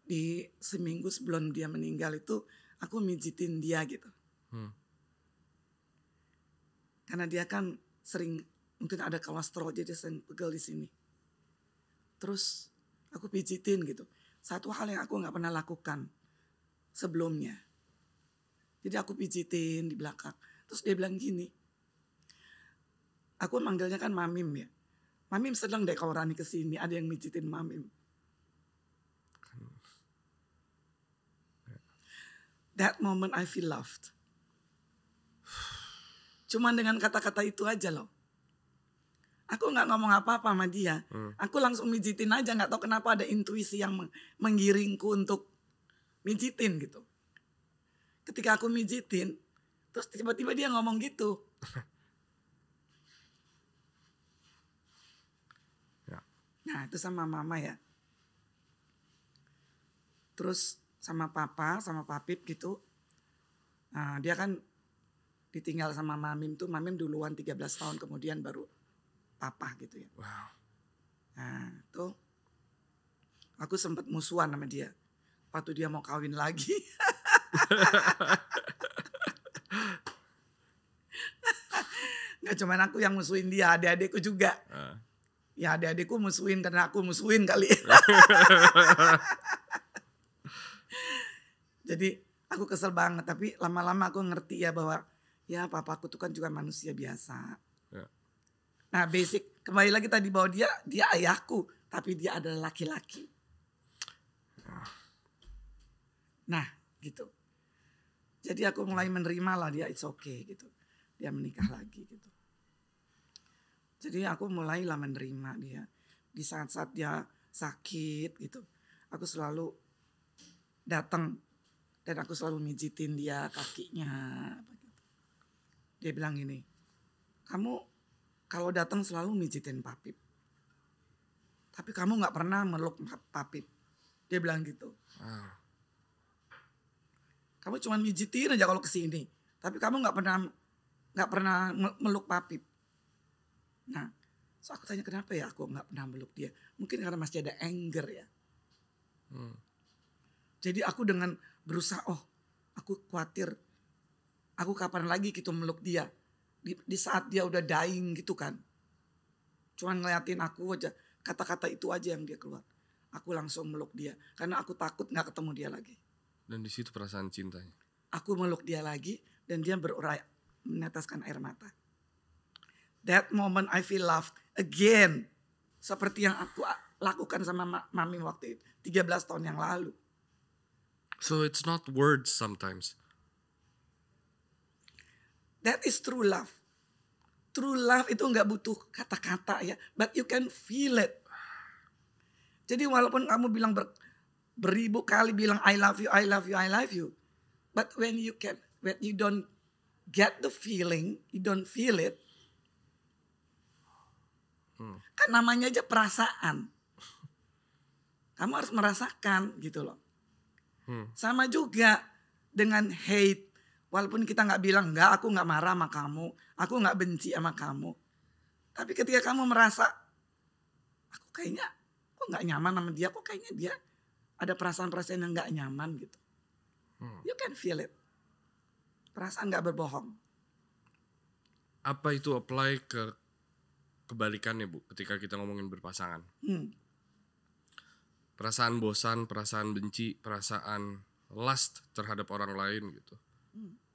[SPEAKER 2] di seminggu sebelum dia meninggal itu aku mijitin dia gitu. Karena dia kan sering mungkin ada kolesterol jadi sering pegel di sini. Terus aku pijitin gitu. Satu hal yang aku nggak pernah lakukan sebelumnya. Jadi aku pijitin di belakang. Terus dia bilang gini. Aku manggilnya kan Mamim ya. Mamim sedang deh kalau Rani kesini. Ada yang mijitin Mamim. That moment I feel loved. Cuman dengan kata-kata itu aja loh. Aku gak ngomong apa-apa sama dia. Aku langsung mijitin aja. Gak tahu kenapa ada intuisi yang menggiringku untuk mijitin gitu. Ketika aku mijitin, terus tiba-tiba dia ngomong gitu. Nah itu sama mama ya. Terus sama papa, sama papip gitu. Nah dia kan ditinggal sama Mamim tuh. Mamim duluan 13 tahun kemudian baru papa gitu ya.
[SPEAKER 1] Wow.
[SPEAKER 2] Nah tuh aku sempat musuhan sama dia. Waktu dia mau kawin lagi. Gak cuman aku yang musuhin dia, adik-adikku juga. Ya adik-adikku musuhin karena aku musuhin kali. Jadi aku kesel banget. Tapi lama-lama aku ngerti ya bahwa ya papaku tuh kan juga manusia biasa.
[SPEAKER 1] Ya.
[SPEAKER 2] Nah basic kembali lagi tadi bahwa dia ayahku. Tapi dia adalah laki-laki. Nah gitu. Jadi aku mulai menerima lah dia it's okay gitu. Dia menikah lagi gitu. Jadi aku mulailah menerima dia. Di saat-saat dia sakit gitu. Aku selalu datang. Dan aku selalu mijitin dia kakinya. Dia bilang gini. Kamu kalau datang selalu mijitin Papip. Tapi kamu gak pernah meluk Papip. Dia bilang gitu. Kamu cuma mijitin aja kalau kesini. Tapi kamu gak pernah meluk Papip. Nah, so aku tanya kenapa ya aku gak pernah meluk dia. Mungkin karena masih ada anger ya. Jadi aku dengan berusaha, aku khawatir. Aku kapan lagi gitu meluk dia. Di saat dia udah dying gitu kan. Cuman ngeliatin aku aja. Kata-kata itu aja yang dia keluar. Aku langsung meluk dia. Karena aku takut gak ketemu dia lagi.
[SPEAKER 1] Dan di situ perasaan cintanya.
[SPEAKER 2] Aku meluk dia lagi. Dan dia meneteskan air mata. That moment I feel loved again. Seperti yang aku lakukan sama Mami waktu itu. 13 tahun yang lalu.
[SPEAKER 1] So it's not words sometimes.
[SPEAKER 2] That is true love. True love itu gak butuh kata-kata ya. But you can feel it. Jadi walaupun kamu bilang beribu kali bilang I love you, I love you, I love you. But when you don't get the feeling, you don't feel it. Kan namanya aja perasaan. Kamu harus merasakan gitu loh. Sama juga dengan hate. Walaupun kita gak bilang enggak, aku gak marah sama kamu. Aku gak benci sama kamu. Tapi ketika kamu merasa aku kayaknya kok gak nyaman sama dia. Kok kayaknya dia ada perasaan-perasaan yang gak nyaman gitu. You can feel it. Perasaan gak berbohong.
[SPEAKER 1] Apa itu apply ke kebalikannya Bu, ketika kita ngomongin berpasangan? Perasaan bosan, perasaan benci, perasaan lust terhadap orang lain gitu.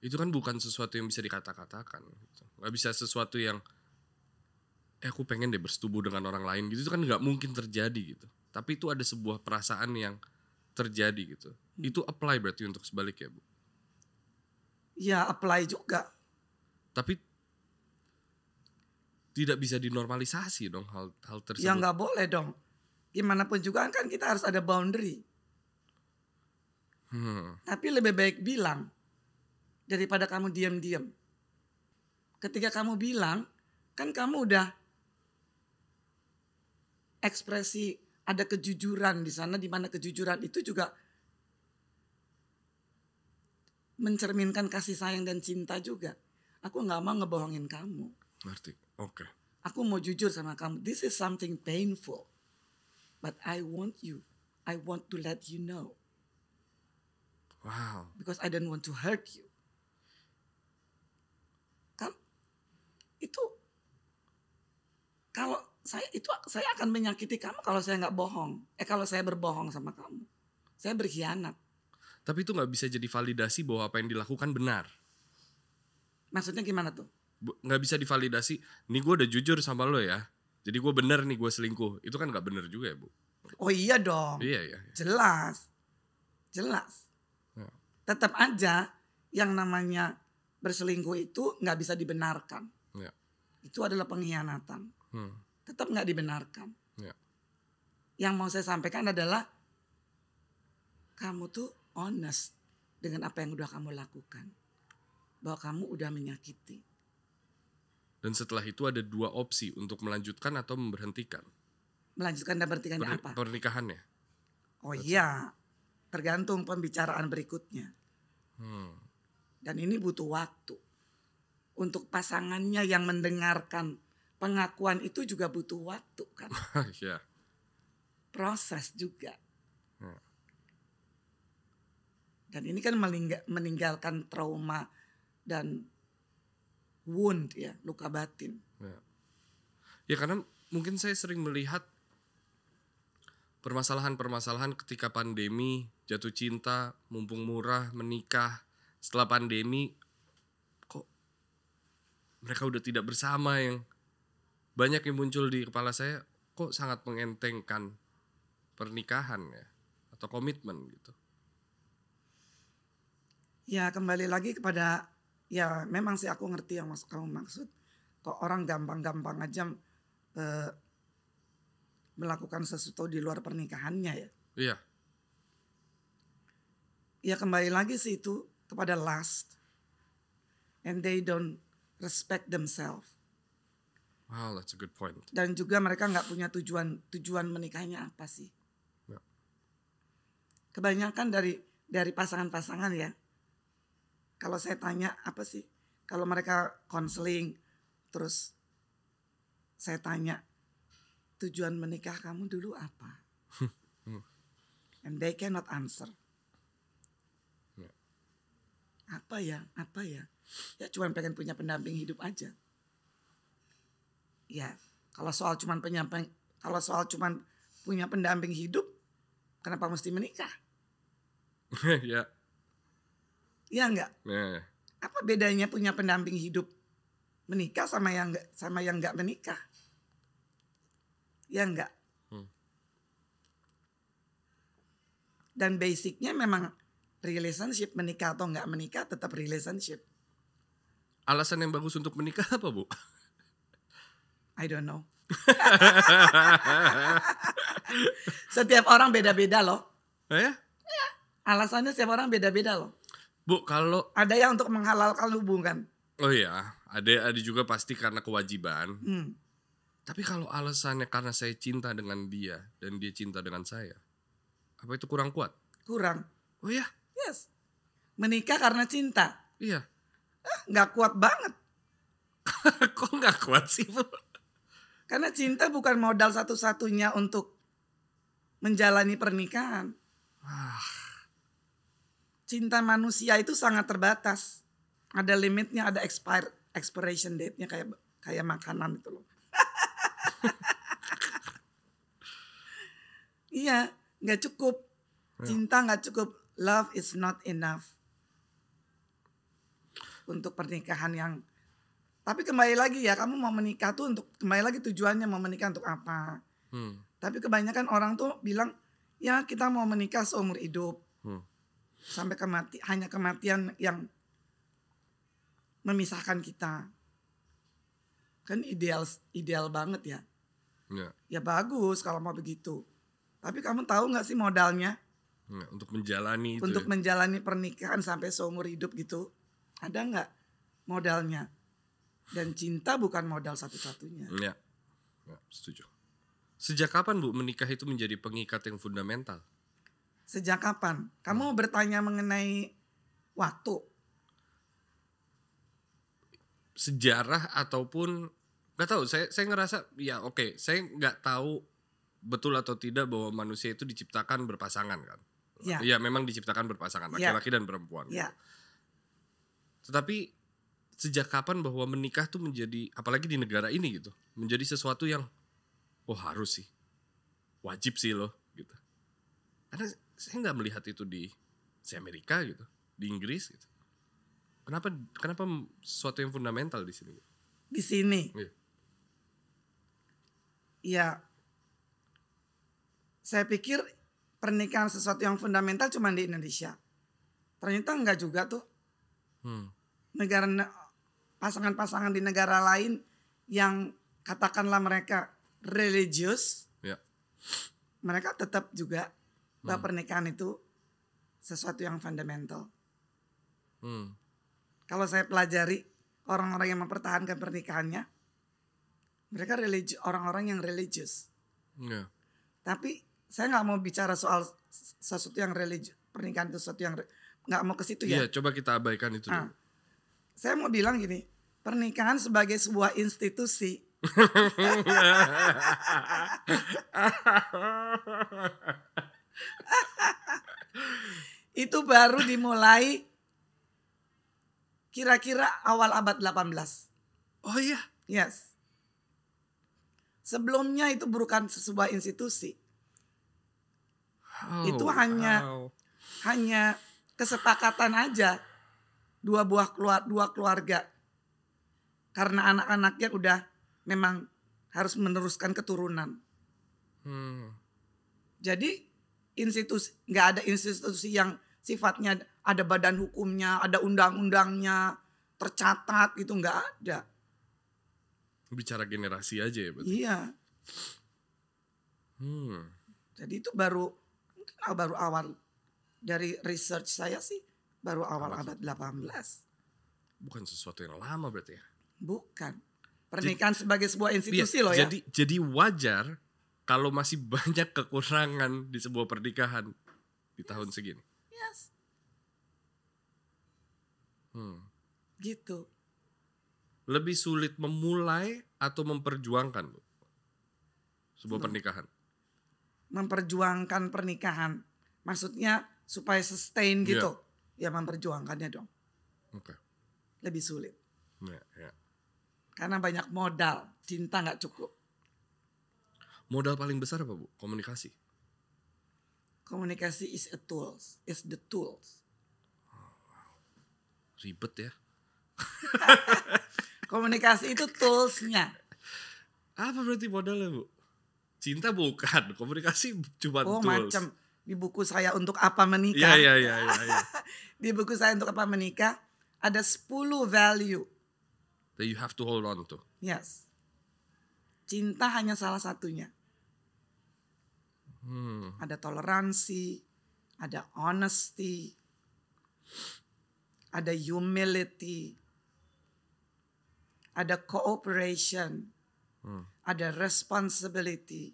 [SPEAKER 1] Itu kan bukan sesuatu yang bisa dikata-katakan gitu. Gak bisa sesuatu yang aku pengen deh bersetubuh dengan orang lain gitu. Itu kan gak mungkin terjadi gitu. Tapi itu ada sebuah perasaan yang terjadi gitu. Itu apply berarti untuk sebaliknya Bu?
[SPEAKER 2] Ya apply juga.
[SPEAKER 1] Tapi tidak bisa dinormalisasi dong hal tersebut.
[SPEAKER 2] Ya gak boleh dong. Gimana pun juga kan kita harus ada boundary. Tapi lebih baik bilang daripada kamu diam-diam. Ketika kamu bilang, kan kamu udah ekspresi ada kejujuran di sana, di mana kejujuran itu juga mencerminkan kasih sayang dan cinta juga. Aku nggak mau ngebohongin kamu.
[SPEAKER 1] Ngerti. Oke.
[SPEAKER 2] Aku mau jujur sama kamu. This is something painful. But I want you. I want to let you know.
[SPEAKER 1] Wow.
[SPEAKER 2] Because I don't want to hurt you. Kan itu kalau saya akan menyakiti kamu kalau saya nggak bohong. Kalau saya berbohong sama kamu. Saya berkhianat.
[SPEAKER 1] Tapi itu nggak bisa jadi validasi bahwa apa yang dilakukan benar.
[SPEAKER 2] Maksudnya gimana tuh?
[SPEAKER 1] Nggak bisa divalidasi. Nih gue udah jujur sama lo ya. Jadi gue bener nih gue selingkuh. Itu kan nggak bener juga ya Bu.
[SPEAKER 2] Oh iya dong.
[SPEAKER 1] Iya.
[SPEAKER 2] Jelas.
[SPEAKER 1] Ya.
[SPEAKER 2] Tetap aja yang namanya berselingkuh itu nggak bisa dibenarkan.
[SPEAKER 1] Ya.
[SPEAKER 2] Itu adalah pengkhianatan. Tetap nggak dibenarkan.
[SPEAKER 1] Ya.
[SPEAKER 2] Yang mau saya sampaikan adalah kamu tuh honest dengan apa yang udah kamu lakukan. Bahwa kamu udah menyakiti.
[SPEAKER 1] Dan setelah itu ada 2 opsi untuk melanjutkan atau memberhentikan.
[SPEAKER 2] Melanjutkan dan berhentikannya apa?
[SPEAKER 1] Pernikahannya.
[SPEAKER 2] Oh iya, tergantung pembicaraan berikutnya. Dan ini butuh waktu. Untuk pasangannya yang mendengarkan pengakuan itu juga butuh waktu kan.
[SPEAKER 1] Iya.
[SPEAKER 2] Proses juga. Dan ini kan meninggalkan trauma dan wound ya, luka batin.
[SPEAKER 1] Ya karena mungkin saya sering melihat permasalahan-permasalahan ketika pandemi, jatuh cinta, mumpung murah, menikah. Setelah pandemi kok mereka udah tidak bersama, yang banyak yang muncul di kepala saya, kok sangat mengentengkan pernikahan ya atau komitmen gitu.
[SPEAKER 2] Ya kembali lagi kepada, ya memang sih aku ngerti yang kamu maksud. Kok orang gampang-gampang aja melakukan sesuatu di luar pernikahannya ya.
[SPEAKER 1] Iya.
[SPEAKER 2] Ya kembali lagi sih itu kepada lust. And they don't respect themselves.
[SPEAKER 1] Wow, that's a good point.
[SPEAKER 2] Dan juga mereka nggak punya tujuan menikahnya apa sih.
[SPEAKER 1] Ya.
[SPEAKER 2] Kebanyakan dari pasangan-pasangan ya. Kalau saya tanya apa sih? Kalau mereka konseling, terus saya tanya, tujuan menikah kamu dulu apa? And they cannot answer. Apa ya? Ya cuma pengen punya pendamping hidup aja. Ya, kalau soal cuma punya pendamping hidup, kenapa mesti menikah?
[SPEAKER 1] Ya.
[SPEAKER 2] Ya enggak?
[SPEAKER 1] Ya.
[SPEAKER 2] Apa bedanya punya pendamping hidup menikah sama yang enggak menikah? Ya enggak? Dan basicnya memang relationship, menikah atau enggak menikah tetap relationship.
[SPEAKER 1] Alasan yang bagus untuk menikah apa, Bu?
[SPEAKER 2] I don't know. Setiap orang beda-beda loh.
[SPEAKER 1] Ya?
[SPEAKER 2] Alasannya setiap orang beda-beda loh.
[SPEAKER 1] Bu, kalau
[SPEAKER 2] ada yang untuk menghalalkan hubungan.
[SPEAKER 1] Oh iya, ada juga pasti karena kewajiban. Tapi kalau alasannya karena saya cinta dengan dia dan dia cinta dengan saya, apa itu kurang kuat?
[SPEAKER 2] Kurang.
[SPEAKER 1] Oh iya?
[SPEAKER 2] Yes. Menikah karena cinta.
[SPEAKER 1] Iya.
[SPEAKER 2] Nggak kuat banget.
[SPEAKER 1] Kok nggak kuat sih, Bu?
[SPEAKER 2] Karena cinta bukan modal satu-satunya untuk menjalani pernikahan. Cinta manusia itu sangat terbatas. Ada limitnya, ada expiration date-nya kayak makanan itu loh. Iya, nggak cukup. Cinta nggak cukup. Love is not enough untuk pernikahan yang. Tapi kembali lagi ya, kamu mau menikah tuh untuk, kembali lagi tujuannya mau menikah untuk apa? Tapi kebanyakan orang tuh bilang, ya kita mau menikah seumur hidup. Sampai hanya kematian yang memisahkan kita. Kan ideal banget ya. Ya bagus kalau mau begitu. Tapi kamu tahu gak sih modalnya?
[SPEAKER 1] Untuk menjalani itu.
[SPEAKER 2] Untuk menjalani pernikahan sampai seumur hidup gitu. Ada gak modalnya? Dan cinta bukan modal satu-satunya.
[SPEAKER 1] Ya, setuju. Sejak kapan, Bu, menikah itu menjadi pengikat yang fundamental?
[SPEAKER 2] Sejak kapan? Kamu bertanya mengenai waktu?
[SPEAKER 1] sejarah ataupun nggak tahu. Saya ngerasa ya oke, saya nggak tahu betul atau tidak bahwa manusia itu diciptakan berpasangan kan.
[SPEAKER 2] Ya.
[SPEAKER 1] Iya, memang diciptakan berpasangan laki-laki dan perempuan.
[SPEAKER 2] Ya.
[SPEAKER 1] Tetapi sejak kapan bahwa menikah tuh menjadi, apalagi di negara ini gitu, menjadi sesuatu yang harus sih, wajib sih loh gitu. Karena saya nggak melihat itu di Amerika gitu, di Inggris gitu. Kenapa sesuatu yang fundamental di sini?
[SPEAKER 2] Di sini.
[SPEAKER 1] Iya.
[SPEAKER 2] Ya. Saya pikir pernikahan sesuatu yang fundamental cuma di Indonesia. Ternyata enggak juga tuh. Pasangan-pasangan di negara lain yang katakanlah mereka religius, mereka tetap juga bahwa pernikahan itu sesuatu yang fundamental. Kalau saya pelajari orang-orang yang mempertahankan pernikahannya, mereka orang-orang yang religius. Tapi saya nggak mau bicara soal sesuatu yang pernikahan itu sesuatu yang nggak mau ke situ ya.
[SPEAKER 1] Iya, coba kita abaikan itu dulu.
[SPEAKER 2] Saya mau bilang gini, pernikahan sebagai sebuah institusi. Itu baru dimulai kira-kira awal abad 18.
[SPEAKER 1] Oh iya?
[SPEAKER 2] Yes. Sebelumnya itu bukan sebuah institusi. Itu hanya kesepakatan aja dua keluarga, karena anak-anaknya udah memang harus meneruskan keturunan. Jadi nggak ada institusi yang sifatnya ada badan hukumnya, ada undang-undangnya, tercatat gitu, nggak ada.
[SPEAKER 1] Bicara generasi aja ya berarti.
[SPEAKER 2] Iya. Jadi itu baru awal dari research saya sih, baru awal abad 18.
[SPEAKER 1] Bukan sesuatu yang lama berarti ya?
[SPEAKER 2] Bukan. Pernikahan sebagai sebuah institusi loh ya.
[SPEAKER 1] Jadi wajar kalau masih banyak kekurangan di sebuah pernikahan di tahun segini.
[SPEAKER 2] Yes. Gitu.
[SPEAKER 1] Lebih sulit memulai atau memperjuangkan sebuah pernikahan?
[SPEAKER 2] Memperjuangkan pernikahan. Maksudnya supaya sustain gitu. Ya memperjuangkannya dong.
[SPEAKER 1] Okay.
[SPEAKER 2] Lebih sulit.
[SPEAKER 1] Ya.
[SPEAKER 2] Karena banyak modal. Cinta gak cukup.
[SPEAKER 1] Modal paling besar apa Bu? Komunikasi.
[SPEAKER 2] Komunikasi is the tools.
[SPEAKER 1] Ribet ya.
[SPEAKER 2] Komunikasi itu toolsnya.
[SPEAKER 1] Apa berarti modalnya Bu? Cinta bukan, komunikasi cuma tools.
[SPEAKER 2] Macam di buku saya Untuk Apa Menikah.
[SPEAKER 1] Iya.
[SPEAKER 2] Di buku saya Untuk Apa Menikah ada 10 value
[SPEAKER 1] that you have to hold on to.
[SPEAKER 2] Yes. Cinta hanya salah satunya. Ada toleransi, ada honesty, ada humility, ada cooperation, ada responsibility,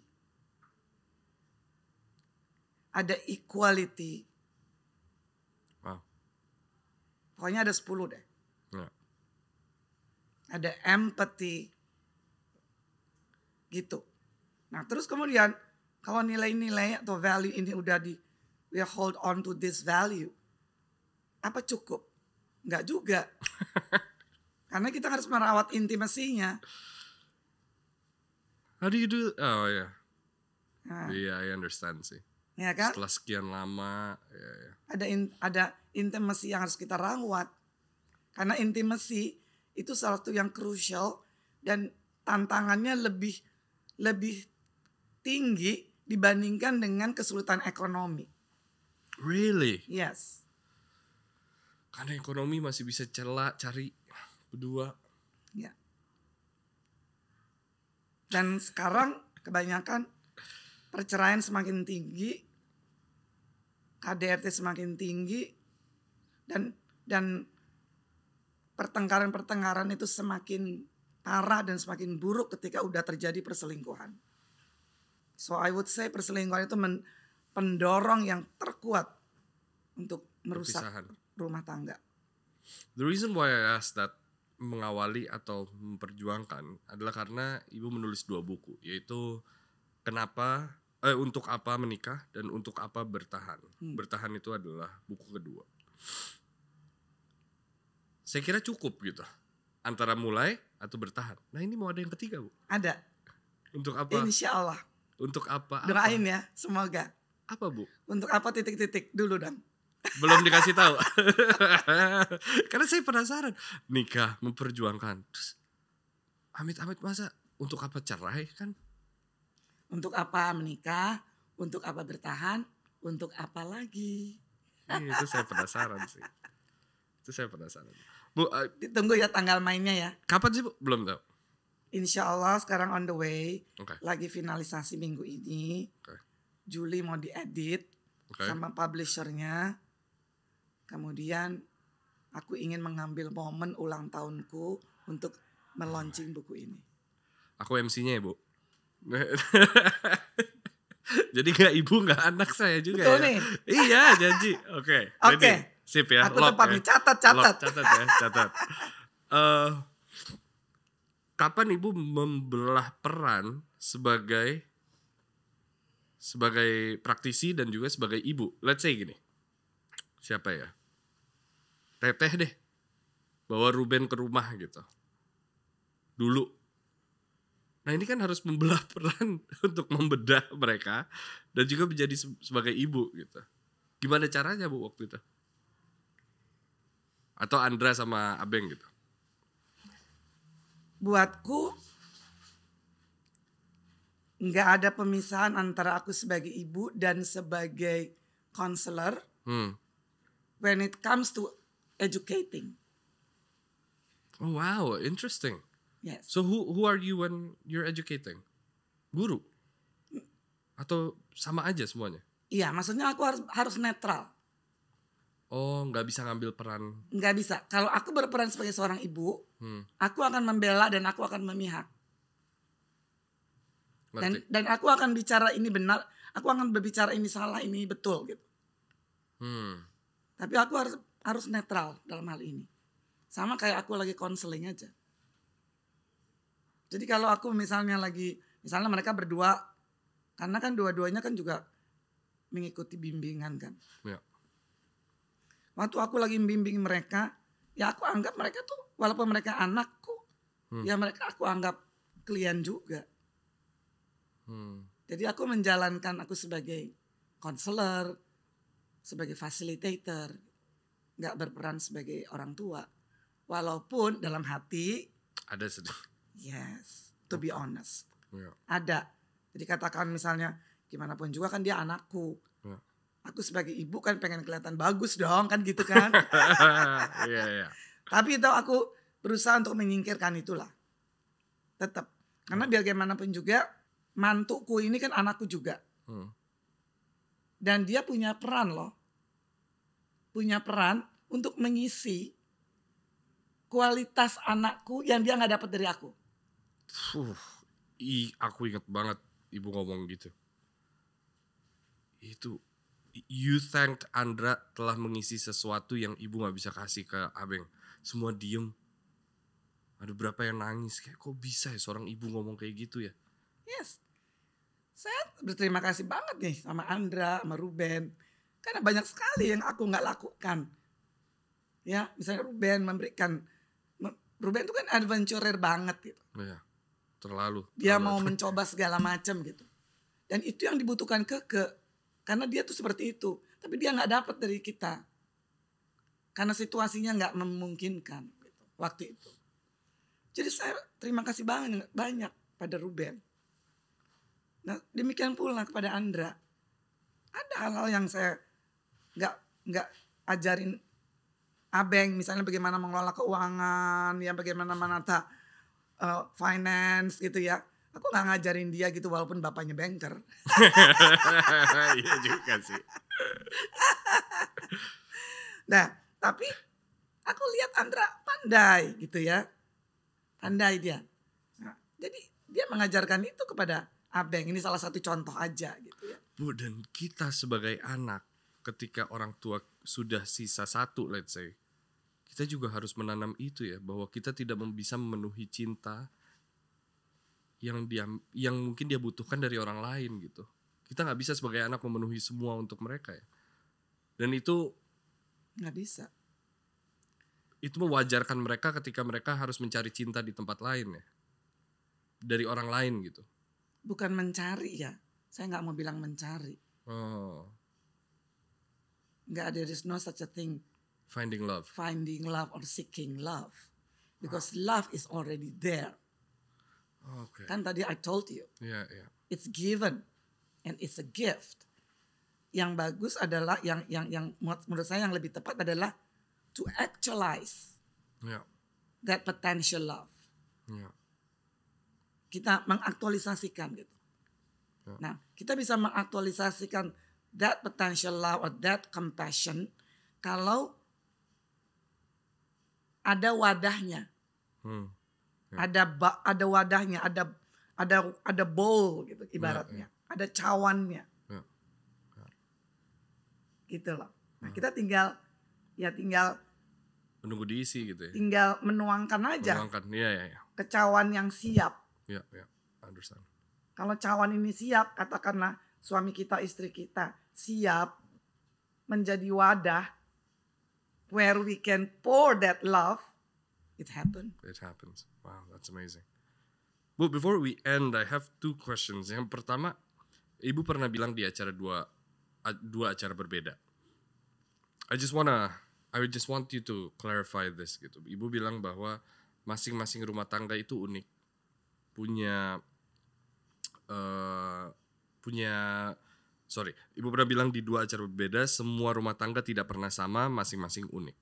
[SPEAKER 2] ada equality.
[SPEAKER 1] Wow.
[SPEAKER 2] Pokoknya ada 10 deh.
[SPEAKER 1] Ya.
[SPEAKER 2] Ada empathy. Gitu. Nah terus kemudian kalau nilai-nilai atau value ini udah we hold on to this value. Apa cukup? Enggak juga. Karena kita harus merawat intimasinya.
[SPEAKER 1] How do you do? Oh ya.
[SPEAKER 2] Nah,
[SPEAKER 1] Iya, I understand sih.
[SPEAKER 2] ya kan?
[SPEAKER 1] Setelah sekian lama, ya.
[SPEAKER 2] Ada intimasi yang harus kita rawat. Karena intimasi itu salah satu yang crucial dan tantangannya lebih tinggi dibandingkan dengan kesulitan ekonomi.
[SPEAKER 1] Really?
[SPEAKER 2] Yes.
[SPEAKER 1] Karena ekonomi masih bisa cari berdua.
[SPEAKER 2] Ya. Dan sekarang kebanyakan perceraian semakin tinggi, KDRT semakin tinggi, dan pertengkaran itu semakin parah dan semakin buruk ketika udah terjadi perselingkuhan. So I would say perselingkuhan itu pendorong yang terkuat untuk merusak
[SPEAKER 1] Perpisahan.
[SPEAKER 2] rumah tangga.
[SPEAKER 1] The reason why I asked that mengawali atau memperjuangkan adalah karena ibu menulis 2 buku, yaitu untuk apa menikah dan untuk apa bertahan. Bertahan itu adalah buku kedua. Saya kira cukup gitu, antara mulai atau bertahan. Nah ini mau ada yang ketiga, Bu.
[SPEAKER 2] Ada.
[SPEAKER 1] Untuk apa?
[SPEAKER 2] Insya Allah.
[SPEAKER 1] Untuk apa?
[SPEAKER 2] Doain ya, semoga.
[SPEAKER 1] Apa, Bu?
[SPEAKER 2] Untuk apa titik-titik dulu dong.
[SPEAKER 1] Belum dikasih tahu. Karena saya penasaran. Nikah, memperjuangkan. Terus amit-amit masa untuk apa cerai kan?
[SPEAKER 2] Untuk apa menikah, untuk apa bertahan, untuk apa lagi.
[SPEAKER 1] Itu saya penasaran sih. Itu saya penasaran. Bu,
[SPEAKER 2] Ditunggu ya tanggal mainnya ya.
[SPEAKER 1] kapan sih, Bu? Belum tahu.
[SPEAKER 2] Insya Allah sekarang on the way.
[SPEAKER 1] Oke.
[SPEAKER 2] Lagi finalisasi minggu ini.
[SPEAKER 1] Oke.
[SPEAKER 2] Juli mau diedit
[SPEAKER 1] Oke.
[SPEAKER 2] sama publishernya. Kemudian aku ingin mengambil momen ulang tahunku untuk meluncing buku ini.
[SPEAKER 1] Aku MC-nya ya, Bu. Jadi gak ibu gak anak saya juga.
[SPEAKER 2] Betul
[SPEAKER 1] ya.
[SPEAKER 2] nih.
[SPEAKER 1] Iya, janji. Oke.
[SPEAKER 2] Oke.
[SPEAKER 1] ready. Sip ya.
[SPEAKER 2] Aku
[SPEAKER 1] lock
[SPEAKER 2] tepat
[SPEAKER 1] ya.
[SPEAKER 2] nih, catat.
[SPEAKER 1] Lock, catat ya, catat. Kapan ibu membelah peran sebagai praktisi dan juga sebagai ibu? Let's say gini. Siapa ya? Teteh deh. Bawa Ruben ke rumah gitu. Dulu. Nah ini kan harus membelah peran untuk membedah mereka dan juga menjadi sebagai ibu gitu. Gimana caranya, Bu, waktu itu? Atau Andra sama Abeng gitu?
[SPEAKER 2] Buatku nggak ada pemisahan antara aku sebagai ibu dan sebagai counselor when it comes to educating.
[SPEAKER 1] Oh wow, interesting.
[SPEAKER 2] Yes.
[SPEAKER 1] So who are you when you're educating? Guru? Atau sama aja semuanya?
[SPEAKER 2] Iya, maksudnya aku harus netral.
[SPEAKER 1] Oh, nggak bisa ngambil peran.
[SPEAKER 2] Nggak bisa. Kalau aku berperan sebagai seorang ibu, aku akan membela dan aku akan memihak. Dan aku akan bicara ini benar, aku akan berbicara ini salah, ini betul gitu. Tapi aku harus netral dalam hal ini. Sama kayak aku lagi konseling aja. Jadi kalau aku misalnya mereka berdua, karena kan dua-duanya kan juga mengikuti bimbingan kan.
[SPEAKER 1] Ya.
[SPEAKER 2] Waktu aku lagi membimbing mereka, ya aku anggap mereka tuh walaupun mereka anakku, ya aku anggap klien juga. Jadi aku menjalankan aku sebagai konselor, sebagai facilitator, nggak berperan sebagai orang tua. Walaupun dalam hati
[SPEAKER 1] Ada sedih.
[SPEAKER 2] yes, to be honest.
[SPEAKER 1] Ya.
[SPEAKER 2] Ada. Jadi katakan misalnya gimana pun juga kan dia anakku.
[SPEAKER 1] Ya.
[SPEAKER 2] Aku sebagai ibu kan pengen kelihatan bagus dong kan gitu kan.
[SPEAKER 1] Iya.
[SPEAKER 2] Tapi itu aku berusaha untuk menyingkirkan itulah. Tetap. Karena bagaimanapun juga mantuku ini kan anakku juga. Dan dia punya peran loh. Punya peran untuk mengisi kualitas anakku yang dia gak dapat dari aku.
[SPEAKER 1] Aku ingat banget ibu ngomong gitu. Itu you thanked Andra telah mengisi sesuatu yang ibu gak bisa kasih ke Abeng. Semua diem. Ada berapa yang nangis. Kayak kok bisa ya seorang ibu ngomong kayak gitu ya.
[SPEAKER 2] Yes. Saya berterima kasih banget nih sama Andra, sama Ruben. Karena banyak sekali yang aku gak lakukan. Ya, misalnya Ruben itu kan adventurer banget gitu.
[SPEAKER 1] Iya, terlalu.
[SPEAKER 2] Dia mau mencoba segala macam gitu. Dan itu yang dibutuhkan karena dia tuh seperti itu. Tapi dia gak dapat dari kita. Karena situasinya gak memungkinkan gitu, waktu itu. Jadi saya terima kasih banyak pada Ruben. Nah demikian pula kepada Andra. Ada hal-hal yang saya nggak ajarin Abeng, misalnya bagaimana mengelola keuangan, ya bagaimana menata finance gitu ya. Aku nggak ngajarin dia gitu walaupun bapaknya banker.
[SPEAKER 1] Iya juga sih.
[SPEAKER 2] Nah tapi aku lihat Andra pandai gitu ya. Pandai dia. Nah, jadi dia mengajarkan itu kepada Abeng. Ini salah satu contoh aja gitu ya.
[SPEAKER 1] Bu, dan kita sebagai anak ketika orang tua sudah sisa satu, let's say, kita juga harus menanam itu ya, bahwa kita tidak bisa memenuhi cinta yang mungkin dia butuhkan dari orang lain gitu. Kita nggak bisa sebagai anak memenuhi semua untuk mereka ya. Dan itu
[SPEAKER 2] Nggak bisa.
[SPEAKER 1] itu mewajarkan mereka ketika mereka harus mencari cinta di tempat lain ya, dari orang lain gitu.
[SPEAKER 2] Bukan mencari ya. Saya nggak mau bilang mencari.
[SPEAKER 1] Oh,
[SPEAKER 2] Nggak ada, there is no such a thing.
[SPEAKER 1] finding love.
[SPEAKER 2] Finding love or seeking love. Because love is already there.
[SPEAKER 1] Oke.
[SPEAKER 2] Kan tadi I told you.
[SPEAKER 1] Iya.
[SPEAKER 2] It's given. And it's a gift. Yang bagus adalah, yang menurut saya yang lebih tepat adalah to actualize
[SPEAKER 1] Iya.
[SPEAKER 2] that potential love.
[SPEAKER 1] Iya.
[SPEAKER 2] Kita mengaktualisasikan gitu.
[SPEAKER 1] Ya.
[SPEAKER 2] Nah, kita bisa mengaktualisasikan that potential love or that compassion kalau ada wadahnya.
[SPEAKER 1] Hmm.
[SPEAKER 2] Ada wadahnya, ada bowl gitu ibaratnya. Ada cawannya.
[SPEAKER 1] Ya.
[SPEAKER 2] Gitu loh. Nah, kita tinggal
[SPEAKER 1] Menunggu diisi gitu ya.
[SPEAKER 2] tinggal menuangkan aja
[SPEAKER 1] Menuangkan. Iya.
[SPEAKER 2] ke cawan yang siap.
[SPEAKER 1] Iya. Understand.
[SPEAKER 2] Kalau cawan ini siap, katakanlah suami kita, istri kita siap menjadi wadah where we can pour that love, it happen.
[SPEAKER 1] It happens. Wow, that's amazing. Bu, before we end, I have 2 questions. Yang pertama, Ibu pernah bilang di acara dua acara berbeda. I just want you to clarify this gitu. Ibu bilang bahwa masing-masing rumah tangga itu unik, Ibu pernah bilang di 2 acara berbeda, semua rumah tangga tidak pernah sama, masing-masing unik.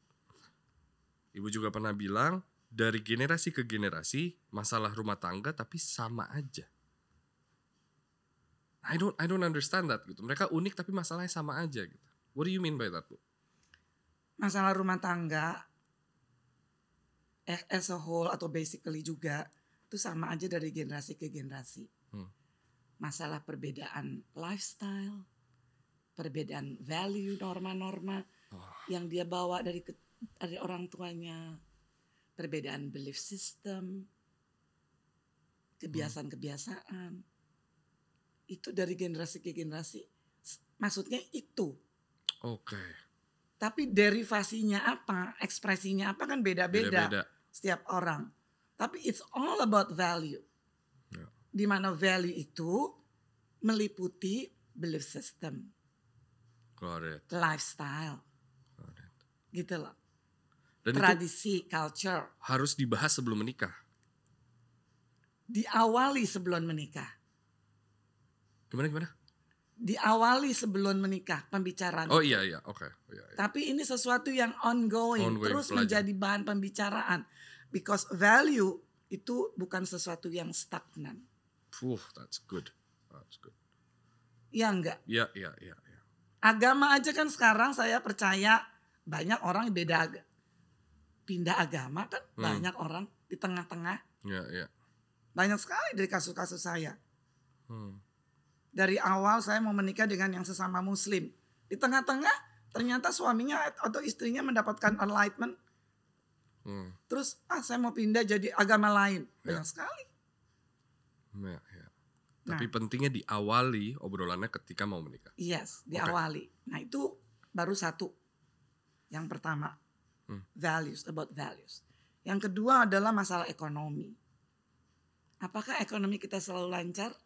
[SPEAKER 1] Ibu juga pernah bilang dari generasi ke generasi masalah rumah tangga tapi sama aja. I don't understand that gitu. Mereka unik tapi masalahnya sama aja gitu. What do you mean by that, Bu?
[SPEAKER 2] Masalah rumah tangga as a whole atau basically juga itu sama aja dari generasi ke generasi. Masalah perbedaan lifestyle, perbedaan value, norma-norma yang dia bawa dari orang tuanya, perbedaan belief system, kebiasaan-kebiasaan. Itu dari generasi ke generasi. Maksudnya itu.
[SPEAKER 1] Oke.
[SPEAKER 2] Tapi derivasinya apa, ekspresinya apa kan beda-beda setiap orang. Tapi it's all about value.
[SPEAKER 1] Yeah.
[SPEAKER 2] Di mana value itu meliputi belief system,
[SPEAKER 1] Got it.
[SPEAKER 2] lifestyle,
[SPEAKER 1] Got it.
[SPEAKER 2] gitu loh.
[SPEAKER 1] Dan
[SPEAKER 2] Tradisi, culture.
[SPEAKER 1] itu harus dibahas sebelum menikah.
[SPEAKER 2] Diawali sebelum menikah.
[SPEAKER 1] Gimana?
[SPEAKER 2] Diawali sebelum menikah pembicaraan.
[SPEAKER 1] Oh iya, oke. Iya.
[SPEAKER 2] Tapi ini sesuatu yang ongoing terus
[SPEAKER 1] belajar.
[SPEAKER 2] menjadi bahan pembicaraan. Because value itu bukan sesuatu yang stagnan.
[SPEAKER 1] That's good.
[SPEAKER 2] Iya enggak?
[SPEAKER 1] Iya.
[SPEAKER 2] Agama aja kan sekarang saya percaya banyak orang pindah agama kan. Banyak orang di tengah-tengah.
[SPEAKER 1] Iya.
[SPEAKER 2] Banyak sekali dari kasus-kasus saya. Dari awal saya mau menikah dengan yang sesama muslim. Di tengah-tengah ternyata suaminya atau istrinya mendapatkan enlightenment. Terus saya mau pindah jadi agama lain. Banyak sekali.
[SPEAKER 1] Iya. Tapi pentingnya diawali obrolannya ketika mau menikah.
[SPEAKER 2] Yes, diawali. Nah itu baru satu. Yang pertama, about values. Yang kedua adalah masalah ekonomi. Apakah ekonomi kita selalu lancar?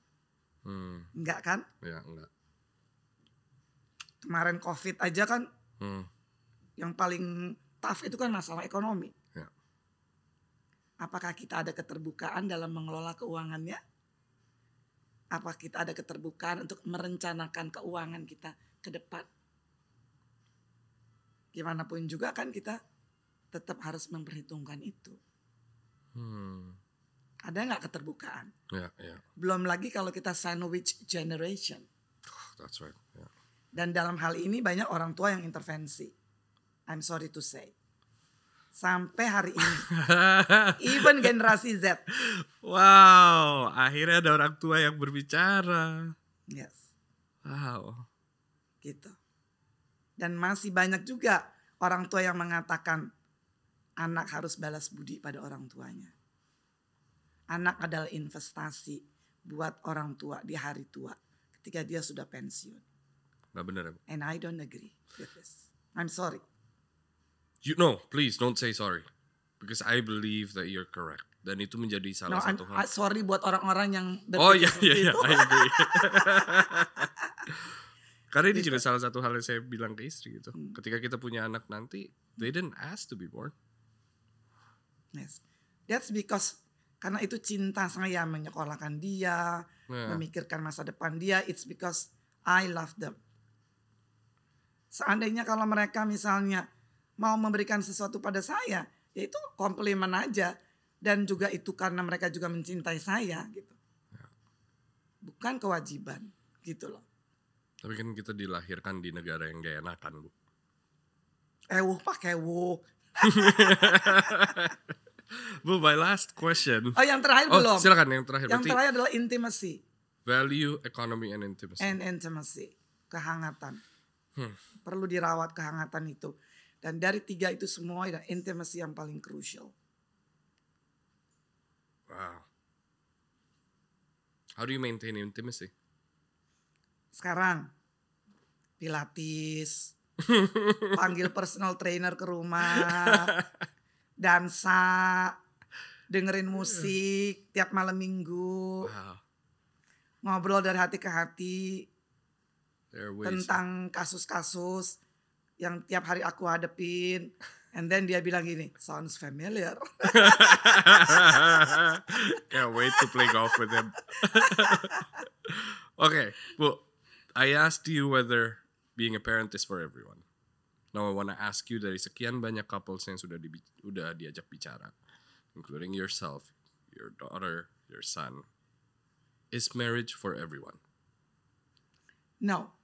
[SPEAKER 2] Enggak kan?
[SPEAKER 1] Ya, enggak.
[SPEAKER 2] Kemarin COVID aja kan, yang paling tough itu kan masalah ekonomi.
[SPEAKER 1] Ya.
[SPEAKER 2] Apakah kita ada keterbukaan dalam mengelola keuangannya? Apa kita ada keterbukaan untuk merencanakan keuangan kita ke depan? Gimana pun juga kan kita tetap harus memperhitungkan itu. Ada nggak keterbukaan?
[SPEAKER 1] Ya.
[SPEAKER 2] Belum lagi kalau kita sandwich generation.
[SPEAKER 1] That's right. Ya.
[SPEAKER 2] Dan dalam hal ini banyak orang tua yang intervensi. I'm sorry to say. Sampai hari ini. Even generasi Z.
[SPEAKER 1] Wow, akhirnya ada orang tua yang berbicara.
[SPEAKER 2] Yes.
[SPEAKER 1] Wow.
[SPEAKER 2] Gitu. Dan masih banyak juga orang tua yang mengatakan anak harus balas budi pada orang tuanya. Anak adalah investasi buat orang tua di hari tua ketika dia sudah pensiun.
[SPEAKER 1] Gak bener.
[SPEAKER 2] And I don't agree with this. I'm sorry.
[SPEAKER 1] No, please don't say sorry. Because I believe that you're correct. Dan itu menjadi salah satu hal.
[SPEAKER 2] Sorry buat orang-orang yang
[SPEAKER 1] Oh iya,
[SPEAKER 2] itu.
[SPEAKER 1] I agree. Karena ini juga salah satu hal yang saya bilang ke istri gitu. Ketika kita punya anak nanti, they didn't ask to be born.
[SPEAKER 2] Yes. That's because karena itu cinta saya menyekolahkan dia, memikirkan masa depan dia. It's because I love them. Seandainya kalau mereka misalnya mau memberikan sesuatu pada saya, ya itu komplimen aja. Dan juga itu karena mereka juga mencintai saya gitu. Bukan kewajiban gitu loh.
[SPEAKER 1] Tapi kan kita dilahirkan di negara yang gak enakan, Bu.
[SPEAKER 2] Pakai wuh.
[SPEAKER 1] Bu, my last question.
[SPEAKER 2] Oh, yang terakhir belum.
[SPEAKER 1] Silakan yang terakhir.
[SPEAKER 2] Yang terakhir adalah intimacy.
[SPEAKER 1] Value, economy, and intimacy.
[SPEAKER 2] And intimacy. Kehangatan. Perlu dirawat kehangatan itu. Dan dari 3 itu semua, intimacy yang paling crucial.
[SPEAKER 1] Wow. How do you maintain intimacy?
[SPEAKER 2] Sekarang pilates, panggil personal trainer ke rumah, dansa, dengerin musik tiap malam minggu, ngobrol dari hati ke hati tentang kasus-kasus yang tiap hari aku hadepin. And then dia bilang gini, sounds familiar.
[SPEAKER 1] Can't wait to play golf with him. Okay, Bu. I asked you whether being a parent is for everyone. Now I want to ask you dari sekian banyak couples yang sudah diajak bicara, including yourself, your daughter, your son. Is marriage for everyone?
[SPEAKER 2] No.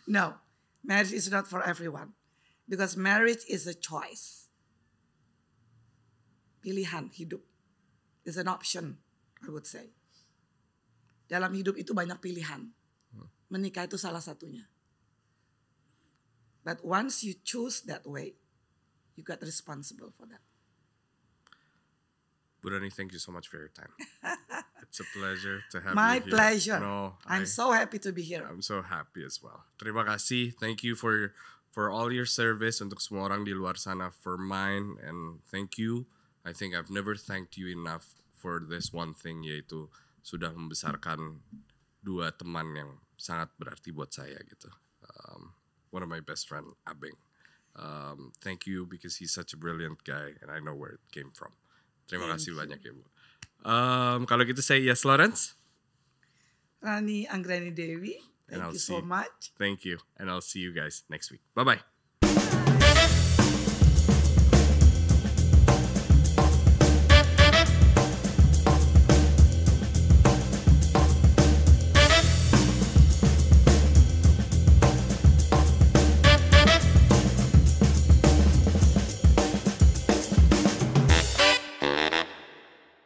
[SPEAKER 2] No, marriage is not for everyone. Because marriage is a choice. Pilihan hidup. It's an option, I would say. Dalam hidup itu banyak pilihan. Menikah itu salah satunya. But once you choose that way, you got responsible for that.
[SPEAKER 1] Bu Rani, thank you so much for your time. It's a pleasure to have
[SPEAKER 2] My
[SPEAKER 1] you here.
[SPEAKER 2] pleasure.
[SPEAKER 1] No,
[SPEAKER 2] I'm so happy to be here.
[SPEAKER 1] I'm so happy as well. Terima kasih. Thank you for all your service untuk semua orang di luar sana, for mine, and thank you. I think I've never thanked you enough for this one thing, yaitu sudah membesarkan 2 teman yang sangat berarti buat saya gitu. One of my best friend, Abeng. Thank you because he's such a brilliant guy and I know where it came from. Terima kasih banyak ya, Bu. Kalau gitu saya Yes Lawrence.
[SPEAKER 2] Rani Anggreni Dewi. Thank you so much.
[SPEAKER 1] Thank you. And I'll see you guys next week. Bye-bye.